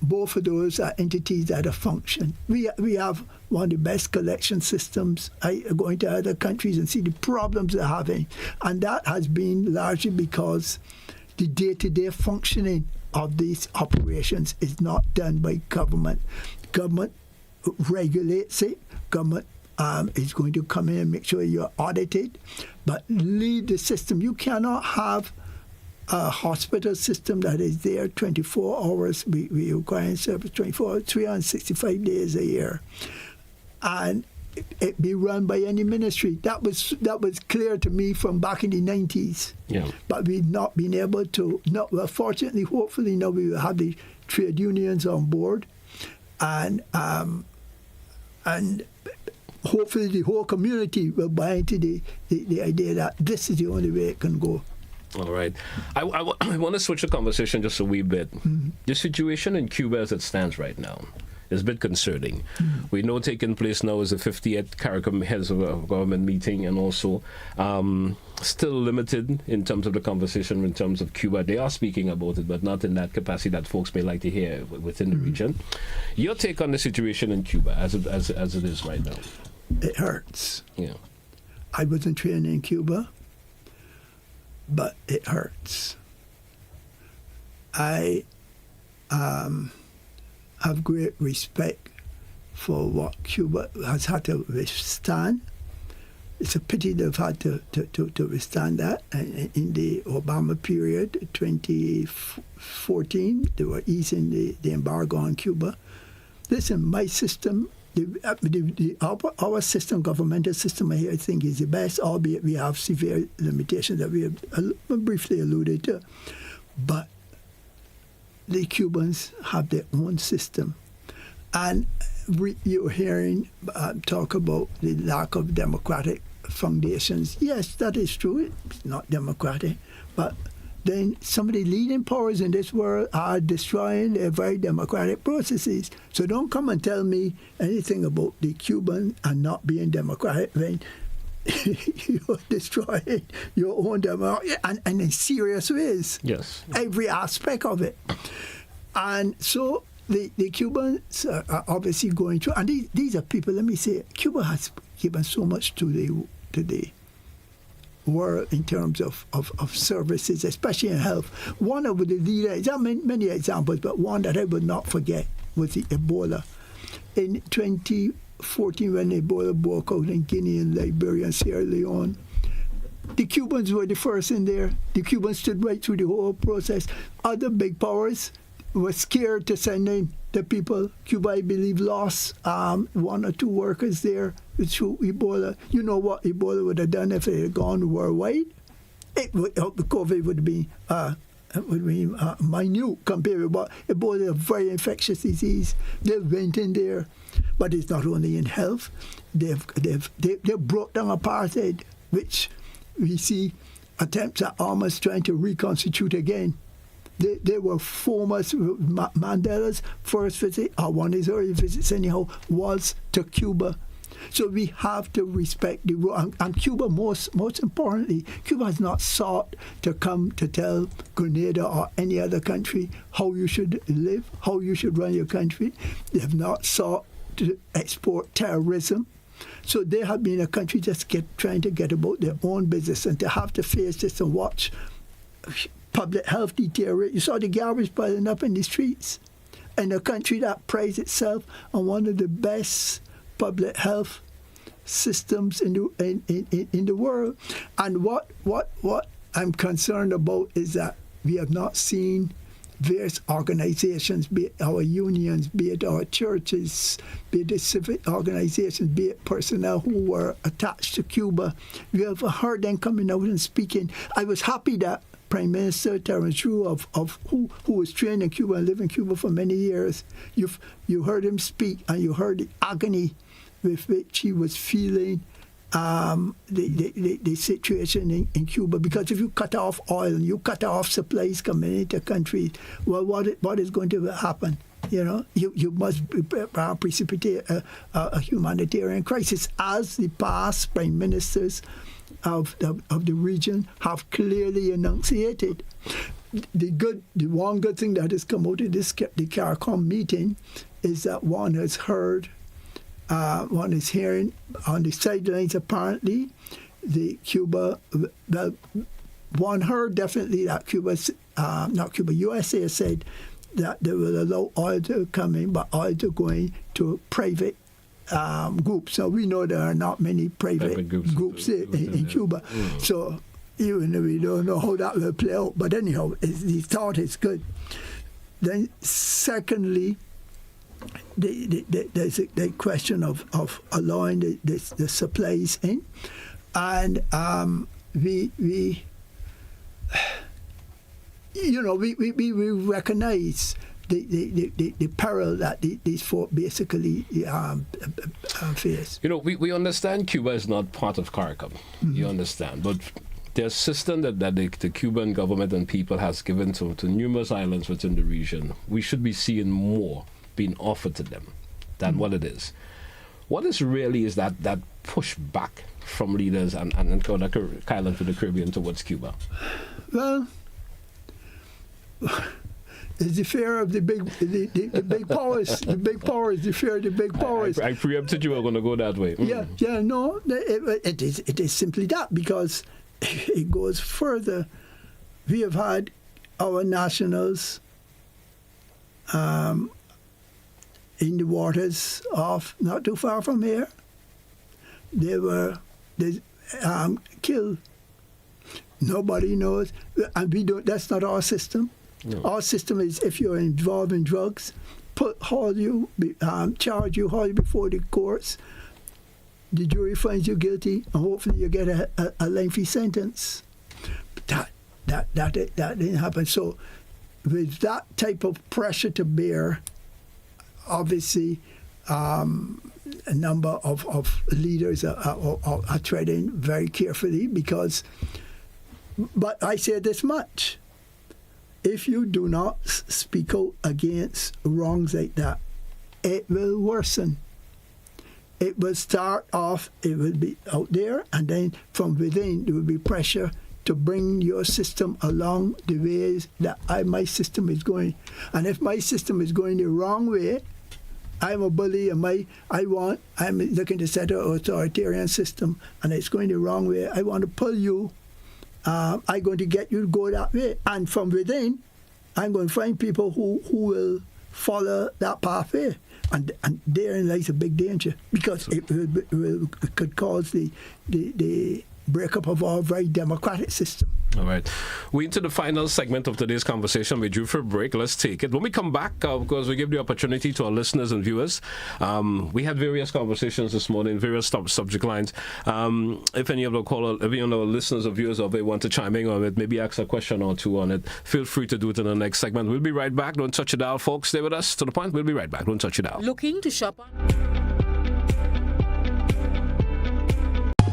both of those are entities that are function. We have one of the best collection systems. I go into other countries and see the problems they're having. And that has been largely because the day-to-day functioning of these operations is not done by government. Government regulates it. Government is going to come in and make sure you're audited, but leave the system. You cannot have a hospital system that is there 24 hours. We require service 365 days a year, and it be run by any ministry. That was clear to me from back in the 90s. Yeah. But we've not been able to. Well, fortunately, hopefully, now we will have the trade unions on board, and hopefully the whole community will buy into the idea that this is the only way it can go. All right. I want to switch the conversation just a wee bit. The situation in Cuba as it stands right now is a bit concerning. We know taking place now is the 58th CARICOM Heads of Government meeting, and also still limited in terms of the conversation in terms of Cuba. They are speaking about it, but not in that capacity that folks may like to hear within the region. Your take on the situation in Cuba as it is right now? It hurts. Yeah. I wasn't trained in Cuba, but it hurts. I have great respect for what Cuba has had to withstand. It's a pity they've had to withstand that. And in the Obama period, 2014, they were easing the embargo on Cuba. Listen, my system, our system, governmental system here, I think is the best, albeit we have severe limitations that we have briefly alluded to. But the Cubans have their own system. And you're hearing talk about the lack of democratic foundations. Yes, that is true. It's not democratic. But then some of the leading powers in this world are destroying their very democratic processes. So don't come and tell me anything about the Cubans and not being democratic when you're destroying your own democracy and in serious ways. Yes. Every aspect of it. And so the Cubans are obviously going through, and these are people, let me say, Cuba has given so much to the world in terms of services, especially in health. One of the leaders, there are many examples, but one that I will not forget was the Ebola. In 2014, when Ebola broke out in Guinea and Liberia and Sierra Leone, the Cubans were the first in there. The Cubans stood right through the whole process. Other big powers were scared to send in the people. Cuba, I believe, lost 1 or 2 workers there through Ebola. You know what Ebola would have done if it had gone worldwide? COVID would be minute compared with what Ebola is a very infectious disease. They went in there, but it's not only in health. They brought down apartheid, which we see attempts at almost trying to reconstitute again. They were foremost. Mandela's first visit, or one of his early visits anyhow, was to Cuba. So we have to respect the role. And Cuba, most importantly, Cuba has not sought to come to tell Grenada or any other country how you should live, how you should run your country. They have not sought to export terrorism. So they have been a country just trying to get about their own business, and to have to face this and watch public health deteriorate. You saw the garbage piling up in the streets. In a country that prides itself on one of the best public health systems in the world. And what I'm concerned about is that we have not seen various organizations, be it our unions, be it our churches, be it the civic organizations, be it personnel who were attached to Cuba. We have heard them coming out and speaking. I was happy that Prime Minister Terence Roux, who was trained in Cuba and lived in Cuba for many years, you heard him speak, and you heard the agony with which he was feeling the situation in Cuba. Because if you cut off oil and you cut off supplies coming into countries, well, what is going to happen? You know, you must precipitate a humanitarian crisis, as the past prime ministers of the region have clearly enunciated. The one good thing that has come out of the CARICOM meeting is that one has heard, one is hearing on the sidelines apparently, one heard definitely that USA has said that they will allow oil to come in, but oil to going to private groups. So we know there are not many private groups in Cuba. So even though we don't know how that will play out, but anyhow, the thought is good. Then secondly, there's the question of allowing the supplies in, and we recognize the peril that these four basically face. You know, we understand Cuba is not part of CARICOM. You understand, but the assistance that the Cuban government and people has given to numerous islands within the region, we should be seeing more being offered to them than what it is. What is really is that pushback from leaders and islands to the Caribbean towards Cuba? Well, it's the fear of the big powers. The big powers, the fear of the big powers. I preempted you were going to go that way. No, it is simply that, because it goes further. We have had our nationals in the waters off not too far from here. They were killed. Nobody knows, and we don't. That's not our system. No. Our system is, if you're involved in drugs, charge you, haul you before the courts. The jury finds you guilty, and hopefully you get a lengthy sentence. But that didn't happen. So, with that type of pressure to bear, obviously, a number of leaders are treading very carefully, because. But I say this much. If you do not speak out against wrongs like that, it will worsen. It will start off, it will be out there, and then from within there will be pressure to bring your system along the ways that my system is going. And if my system is going the wrong way, I'm a bully, and I'm looking to set an authoritarian system, and it's going the wrong way. I want to pull you. I'm going to get you to go that way. And from within, I'm going to find people who will follow that pathway. And therein lies a big danger, because it could cause the breakup of our very democratic system. All right. We're into the final segment of today's conversation. We're due for a break. Let's take it. When we come back, because we give the opportunity to our listeners and viewers, we had various conversations this morning, various subject lines. If any of our listeners or viewers or they want to chime in on it, maybe ask a question or two on it, feel free to do it in the next segment. We'll be right back. Don't touch it dial, folks. Stay with us. To the point. We'll be right back. Don't touch it dial. Looking to shop on...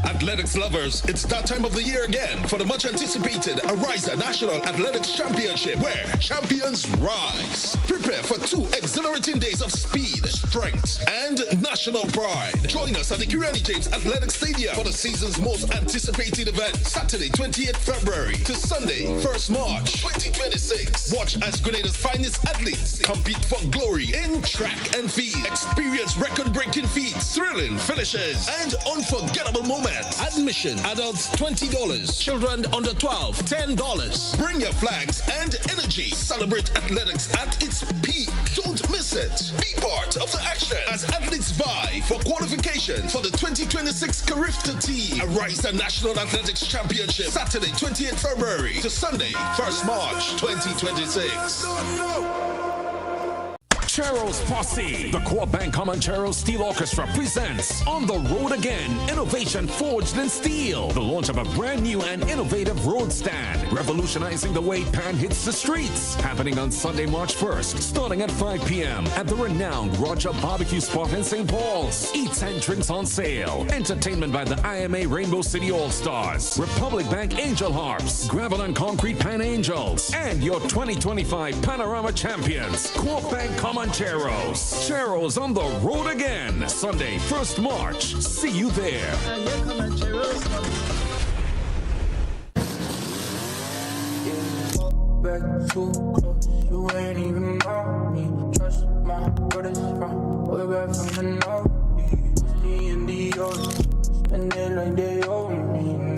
Athletics lovers, it's that time of the year again for the much anticipated Arisa National Athletics Championship, where champions rise. Prepare for 2 exhilarating days of speed, strength, and national pride. Join us at the Kirani James Athletic Stadium for the season's most anticipated event, Saturday 28th February to Sunday 1st March 2026. Watch as Grenada's finest athletes compete for glory in track and field. Experience record-breaking feats, thrilling finishes, and unforgettable moments. Admission, adults $20, children under 12, $10. Bring your flags and energy. Celebrate athletics at its peak. Don't miss it. Be part of the action as athletes vie for qualification for the 2026 Carifta Team Arisa National Athletics Championship, Saturday 28th February to Sunday 1st March 2026. Chero's Posse, the Core Bank Comancheros Steel Orchestra presents On the Road Again, Innovation Forged in Steel. The launch of a brand new and innovative road stand, revolutionizing the way pan hits the streets. Happening on Sunday, March 1st, starting at 5 p.m. at the renowned Roger Barbecue Spot in St. Paul's. Eats and drinks on sale. Entertainment by the IMA Rainbow City All-Stars, Republic Bank Angel Harps, Gravel and Concrete Pan Angels, and your 2025 Panorama Champions, Core Bank Comancheros. Chero's on the road again. Sunday, 1st March. See you there. Back too close, you ain't even know me. Trust my brothers from way back from the north. Me and the ocean, spend it like they owe me.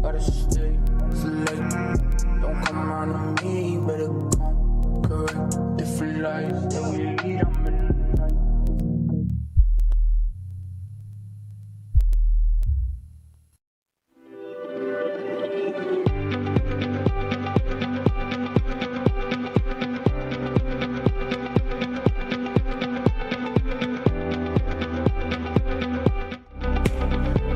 Gotta stay select. Don't come around to me, better come correct. Different lives that we lead, I'm in the night.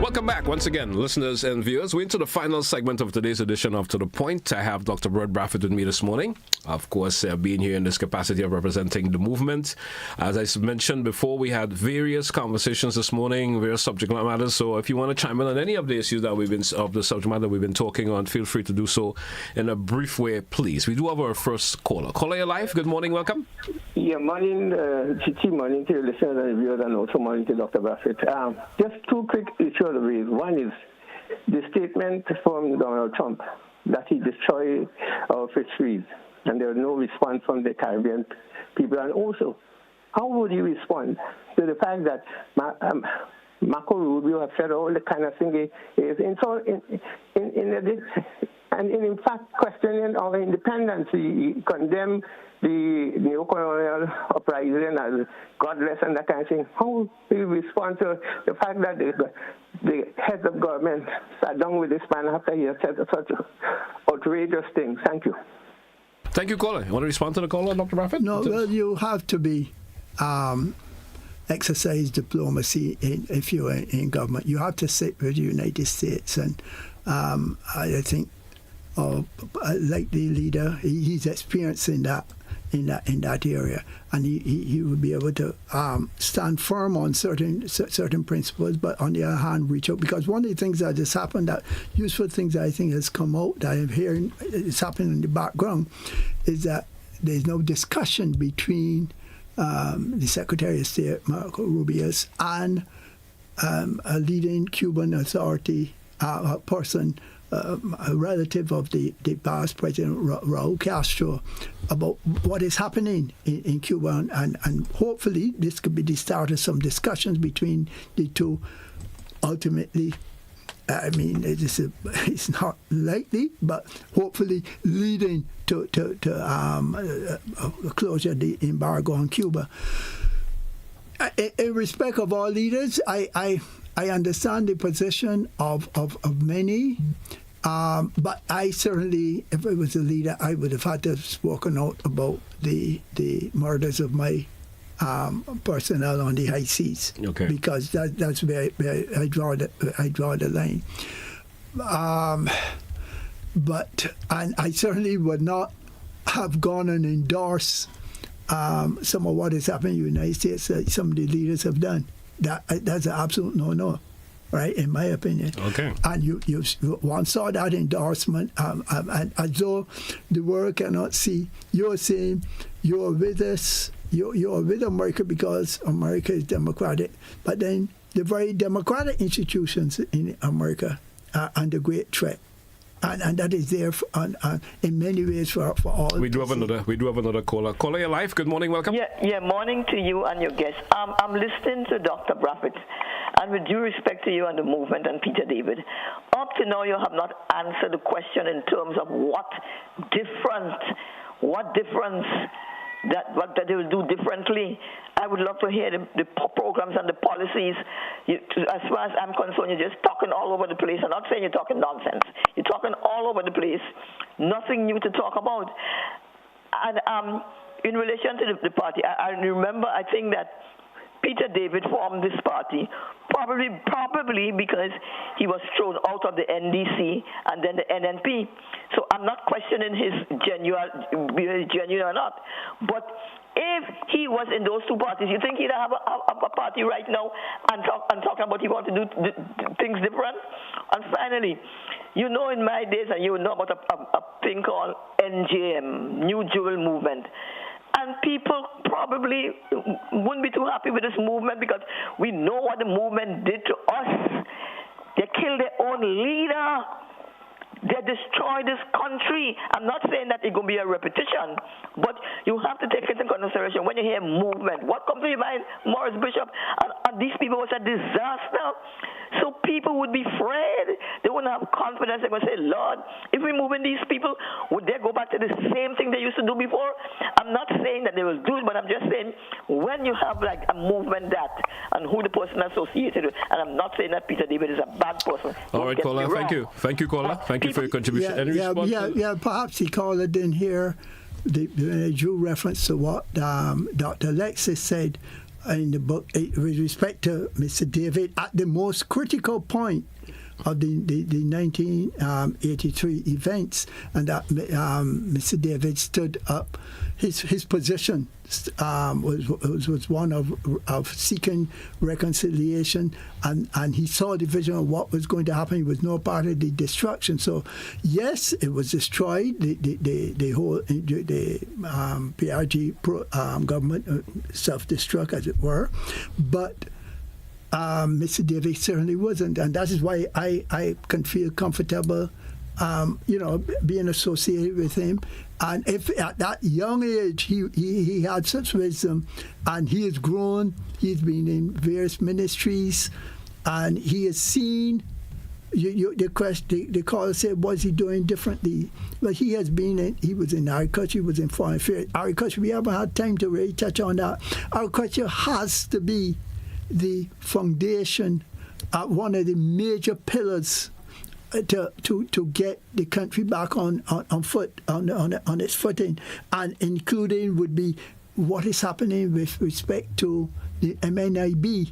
Welcome back once again, listeners and viewers. We're into the final segment of today's edition of To The Point. I have Dr. Brett Bradford with me this morning. of course, being here in this capacity of representing the movement. As I mentioned before, we had various conversations this morning, various subject matters. So if you want to chime in on any of the issues that of the subject matter we've been talking on, feel free to do so in a brief way, please. We do have our first caller. Caller, you're live. Good morning. Welcome. Yeah, morning, Chichi, morning to your listeners and viewers, and also morning to Dr. Braffett. Just two quick issues to raise. One is the statement from Donald Trump that he destroyed our fisheries, and there was no response from the Caribbean people. And also, how would you respond to the fact that Marco Rubio have said all the kind of thing is in fact questioning our independence? He condemned the neo-colonial uprising as godless and that kind of thing. How do you respond to the fact that the heads of government sat down with this man after he had said such outrageous things? Thank you. Thank you, caller. You want to respond to the caller, Dr. Braffett? No, well, you have to be exercise diplomacy if you're in government. You have to sit with the United States, and I think, like the leader, he's experienced in that area, and he would be able to stand firm on certain principles, but on the other hand reach out, because one of the things that has happened, that useful things that I think has come out that I'm hearing is happening in the background, is that there's no discussion between the Secretary of State Marco Rubio and a leading Cuban authority person, a relative of the past President Raul Castro, about what is happening in Cuba, and hopefully this could be the start of some discussions between the two. Ultimately, I mean, it's not likely, but hopefully leading to a closure of the embargo on Cuba. In respect of all leaders, I understand the position of many, but I certainly, if I was a leader, I would have had to have spoken out about the murders of my personnel on the high seas, because that's where I draw the line. But I certainly would not have gone and endorsed some of what is happening in the United States that some of the leaders have done. That's an absolute no, right, in my opinion. Okay. And you once saw that endorsement, and as though the world cannot see, you're saying you're with us, you're with America because America is democratic, but then the very democratic institutions in America are under great threat. And that is there in many ways for all. We do have another caller. Caller, you're live. Good morning. Welcome. Yeah. Morning to you and your guests. I'm listening to Dr. Braffett, and with due respect to you and the movement and Peter David, up to now you have not answered the question in terms of what difference that they will do differently. I would love to hear the programs and the policies. As far as I'm concerned, you're just talking all over the place. I'm not saying you're talking nonsense. You're talking all over the place. Nothing new to talk about. And in relation to the party, I remember, I think that Peter David formed this party probably because he was thrown out of the NDC and then the NNP. So I'm not questioning his genuine or not. But if he was in those two parties, you think he'd have a party right now and talking about he want to do things different? And finally, you know, in my days, and you know about a thing called NJM, New Jewel Movement. And people probably wouldn't be too happy with this movement because we know what the movement did to us. They killed their own leader. They destroyed this country. I'm not saying that it's going to be a repetition, but you have to take it into consideration when you hear movement. What comes to your mind? Morris Bishop and these people was a disaster. So people would be afraid. They wouldn't have confidence. They're going to say, Lord, if we move in these people, would they go back to the same thing they used to do before? I'm not saying that they will do it, but I'm just saying when you have like a movement and who the person associated with, and I'm not saying that Peter David is a bad person. All right, caller. Thank you. Thank you, caller. Thank you for your contribution. Yeah, perhaps the caller didn't hear the due reference to what Dr. Alexis said in the book with respect to Mr. David at the most critical point of the 1983 events, and that Mr. David stood up. His position was one of seeking reconciliation, and he saw the vision of what was going to happen. He was no part of the destruction. So, yes, it was destroyed. The whole PRG government self-destruct, as it were, but Mr. Davis certainly wasn't, and that is why I can feel comfortable, being associated with him. And if at that young age he had such wisdom, and he has grown, he's been in various ministries, and he has seen. The caller said, "Was he doing differently?" Well, he has been. He was in agriculture. He was in foreign affairs. Agriculture. We haven't had time to really touch on that. Agriculture has to be the foundation, one of the major pillars to get the country back on its footing, and including would be what is happening with respect to the MNIB,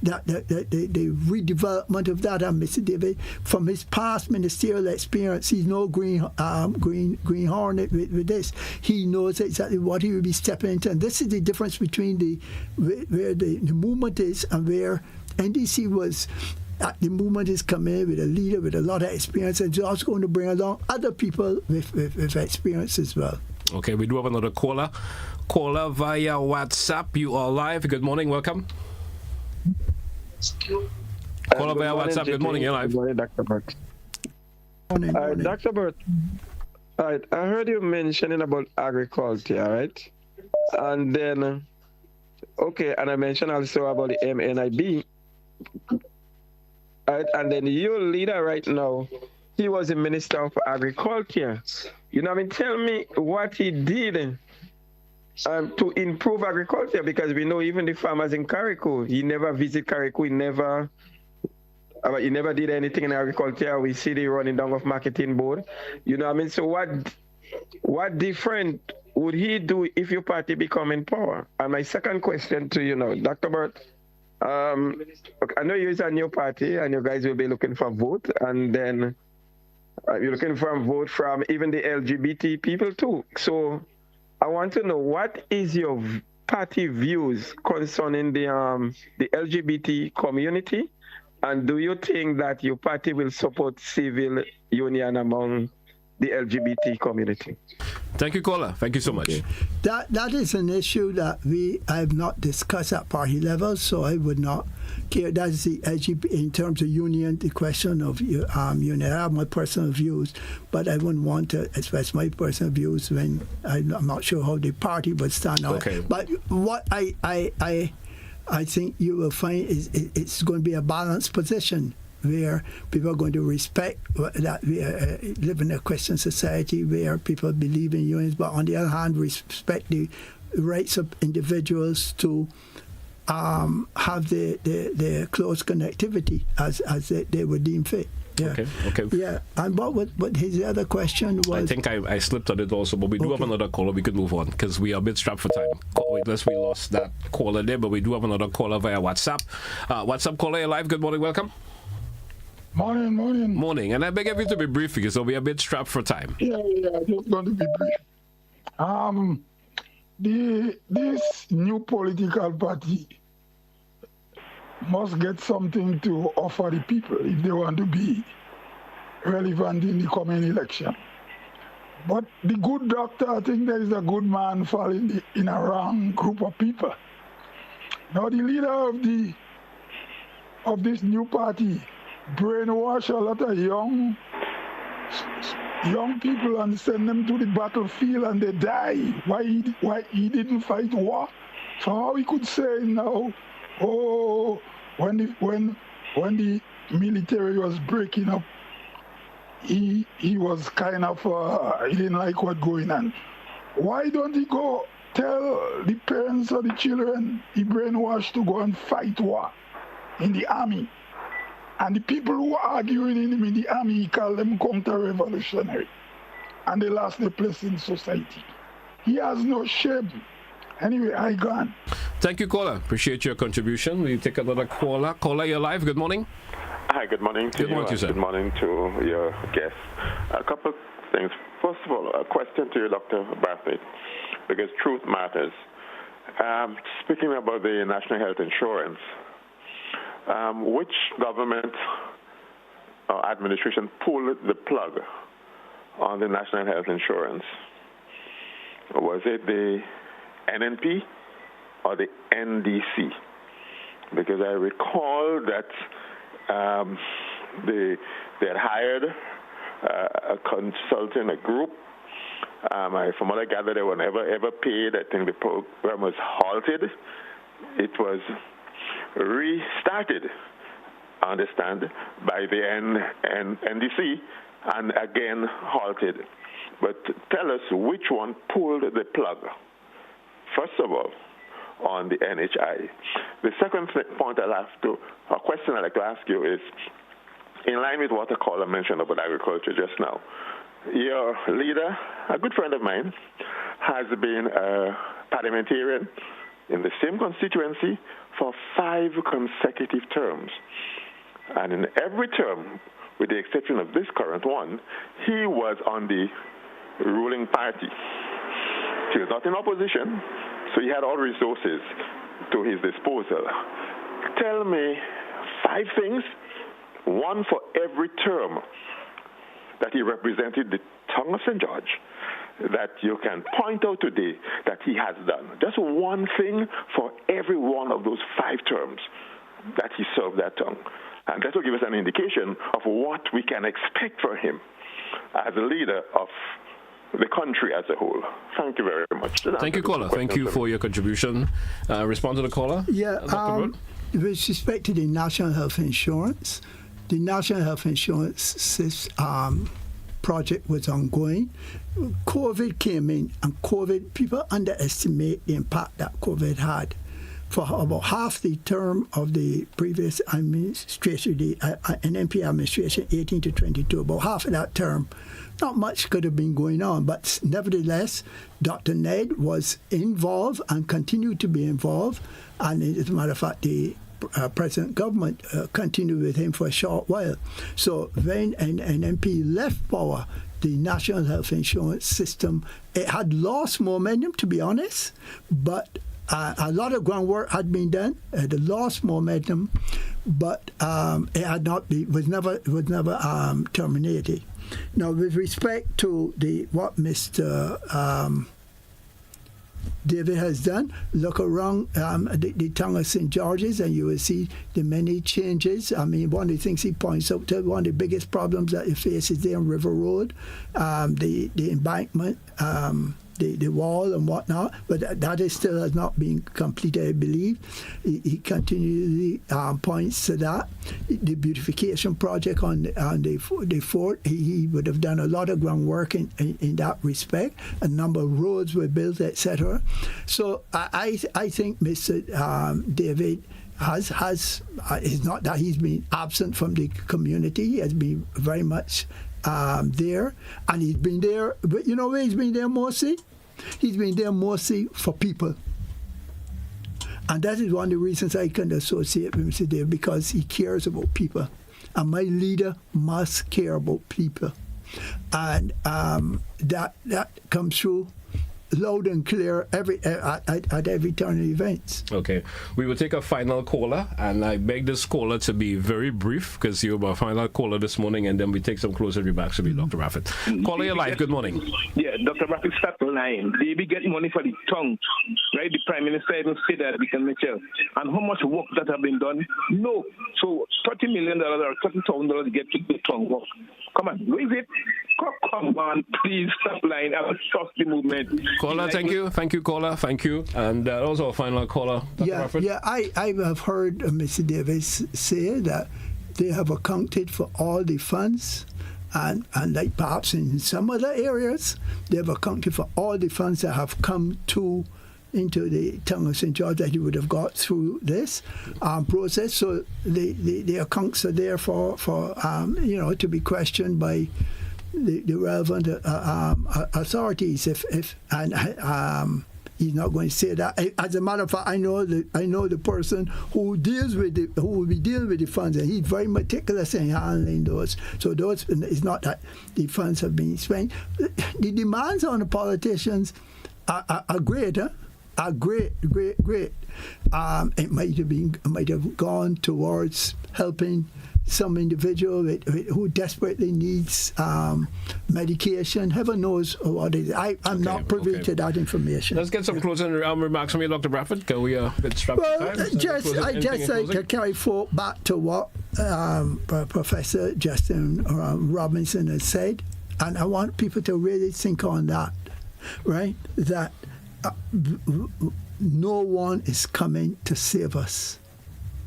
that the redevelopment of that. And Mr. David, from his past ministerial experience, he's no greenhorn with this. He knows exactly what he will be stepping into, and this is the difference between where the movement is and where NDC was. The movement is coming with a leader with a lot of experience, and it's also going to bring along other people with experience as well. Okay, we do have another caller. Caller via WhatsApp. You are live. Good morning. Welcome. Caller via WhatsApp. Good morning. You're live. Good morning, Dr. Burt. Morning. Dr. Burt, all right, I heard you mentioning about agriculture, right? And then, and I mentioned also about the MNIB. Right, and then your leader right now, he was the Minister of Agriculture. Tell me what he did to improve agriculture, because we know even the farmers in Carriacou, he never visited Carriacou, he never did anything in agriculture. We see the running down of marketing board. So what different would he do if your party become in power? And my second question to you now, Dr. Burt, I know you're a new party and you guys will be looking for vote, and then you're looking for a vote from even the LGBT people too. So I want to know, what is your party views concerning the LGBT community, and do you think that your party will support civil union among the LGBT community? Thank you, caller. Thank you so much. That is an issue that I have not discussed at party level, so I would not care. That's the LGBT in terms of union, the question of union. I have my personal views, but I wouldn't want to express my personal views when I'm not sure how the party would stand on it. But what I think you will find is it's going to be a balanced position, where people are going to respect that we live in a Christian society where people believe in unions, but on the other hand, respect the rights of individuals to have their close connectivity as they would deem fit. Yeah. Okay. Yeah, and what his other question was? I think I slipped on it also, but we do have another caller. We could move on because we are a bit strapped for time. Unless we lost that caller there, but we do have another caller via WhatsApp. WhatsApp caller, you're live. Good morning. Welcome. Morning. And I beg of you to be brief because we're a bit strapped for time. Yeah, just going to be brief. This new political party must get something to offer the people if they want to be relevant in the coming election. But the good doctor, I think there is a good man falling in a wrong group of people. Now the leader of this new party brainwash a lot of young people and send them to the battlefield and they die. Why he didn't fight war? So how he could say now, when the military was breaking up, he was kind of he didn't like what going on. Why don't he go tell the parents of the children he brainwashed to go and fight war in the army? And the people who are arguing in the army, he called them counter-revolutionary. And they lost their place in society. He has no shame. Anyway, I gone. Thank you, caller. Appreciate your contribution. We take another caller. Caller, you're live. Good morning. Hi, good morning to you. Good morning to your guests. A couple of things. First of all, a question to you, Dr. Bartlett, because truth matters. Speaking about the National Health Insurance, which government or administration pulled the plug on the National Health Insurance? Was it the NNP or the NDC? Because I recall that they had hired a consultant, a group. From what I gather, they were never ever paid. I think the program was halted. It was restarted, I understand, by the NDC and again halted. But tell us which one pulled the plug, first of all, on the NHI. The second question I'd like to ask you is, in line with what a caller mentioned about agriculture just now, your leader, a good friend of mine, has been a parliamentarian in the same constituency for 5 consecutive terms. And in every term, with the exception of this current one, he was on the ruling party. He was not in opposition, so he had all resources to his disposal. Tell me 5 things, one for every term that he represented the tongue of St. George, that you can point out today that he has done. Just one thing for every one of those 5 terms that he served that tongue. And that will give us an indication of what we can expect from him as a leader of the country as a whole. Thank you very much. Thank you, caller. Thank you for your contribution. Respond to the caller. Yeah, with respect to the National Health Insurance, the National Health Insurance project was ongoing. COVID came in, and people underestimate the impact that COVID had. For about half the term of the previous administration, the NNP administration, 18 to 22, about half of that term, not much could have been going on. But nevertheless, Dr. Ned was involved and continued to be involved. And as a matter of fact, the present government continued with him for a short while. So when an NNP left power, the National Health Insurance system, it had lost momentum, to be honest, but a lot of groundwork had been done. It had lost momentum, but it had was never terminated. Now, with respect to what Mr. David has done, look around the tongue of St. George's and you will see the many changes. I mean, one of the things he points out to, one of the biggest problems that he faces there on River Road, the embankment, the wall and whatnot, but that is still has not been completed, I believe. He continually points to that. The beautification project on the fort, he would have done a lot of groundwork in that respect. A number of roads were built, etc. So I think Mr. David has it's not that he's been absent from the community. He has been very much there, and he's been there. But you know where he's been there mostly? He's been there mostly for people. And that is one of the reasons I can associate with Mr. Dave, because he cares about people. And my leader must care about people. And that comes through loud and clear at every turn of events. Okay. We will take a final caller, and I beg this caller to be very brief because you're our final caller this morning, and then we take some closer remarks to be Dr. Raffet. Caller, your live. Good morning. Yeah, Dr. Raffet, stop lying. They be getting money for the tongue, right? The Prime Minister even said that, Mitchell. And how much work that have been done? No. So $30 million or $30,000 to get to the tongue work. Come on, where is it? Come on, please stop lying. I will trust the movement. Caller, thank you. Thank you, caller. Thank you. And also a final caller, Dr. Raffet. Yeah, I have heard Mr. Davis say that they have accounted for all the funds, and like perhaps in some other areas, they have accounted for all the funds that have come into the tongue of St. George that you would have got through this process. So the accounts are there for to be questioned by the relevant authorities. he's not going to say that. As a matter of fact, I know the person who will be dealing with the funds, and he's very meticulous in handling those. So those, it's not that the funds have been spent. The demands on the politicians are great, huh? Are great. It might have gone towards helping some individual who desperately needs medication. Heaven knows what it is. I'm not privy to that information. Let's get some closing remarks from you, Dr. Bradford. Can we bit strapped for time? I just like to carry forward back to what Professor Justin Robinson has said, and I want people to really think on that, right? That no one is coming to save us.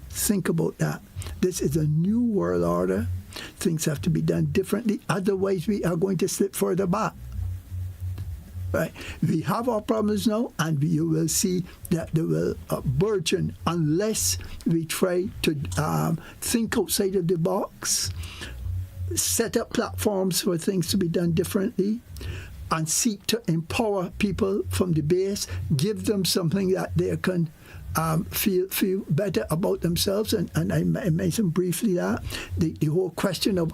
Think about that. This is a new world order. Things have to be done differently. Otherwise, we are going to slip further back. Right? We have our problems now, and you will see that they will burgeon unless we try to think outside of the box, set up platforms for things to be done differently, and seek to empower people from the base, give them something that they can feel better about themselves. And I mentioned briefly that the whole question of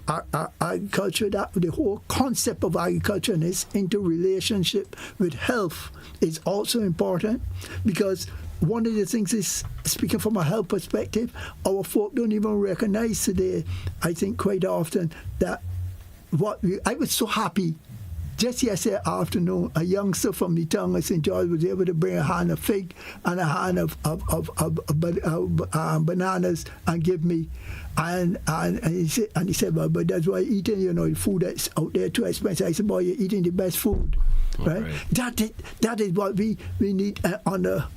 agriculture, that the whole concept of agriculture and its interrelationship with health is also important, because one of the things is, speaking from a health perspective, our folk don't even recognize today, I think quite often, that I was so happy just yesterday afternoon, a youngster from the town of St. George was able to bring a hand of fig and a hand of bananas and give me. And he said, well, but that's why eating, the food that's out there too expensive. I said, boy, you're eating the best food, right? That is what we need on a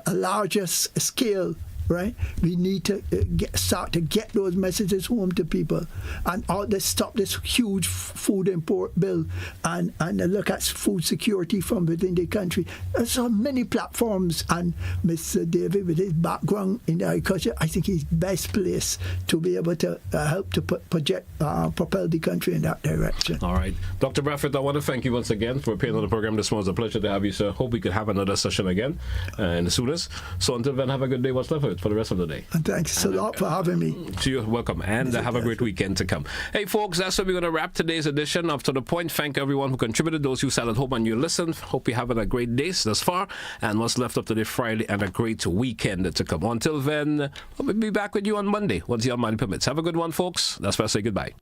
larger scale. Right, we need to start to get those messages home to people, and let's stop this huge food import bill, and look at food security from within the country. There's so many platforms, and Mr. David, with his background in agriculture, I think he's best placed to be able to help to propel the country in that direction. All right, Dr. Bradford, I want to thank you once again for appearing on the program this morning. It's a pleasure to have you, sir. Hope we could have another session again and soonest. So until then, have a good day. What's left of it for the rest of the day. And thanks a lot for having me. You're welcome, and have a great weekend to come. Hey folks, that's where we're going to wrap today's edition of To The Point. Thank everyone who contributed, those who sat at home and you listened. Hope you're having a great day thus far, and what's left of today, Friday, and a great weekend to come. Until then, we'll be back with you on Monday once the Almighty permits. Have a good one, folks. That's where I say goodbye.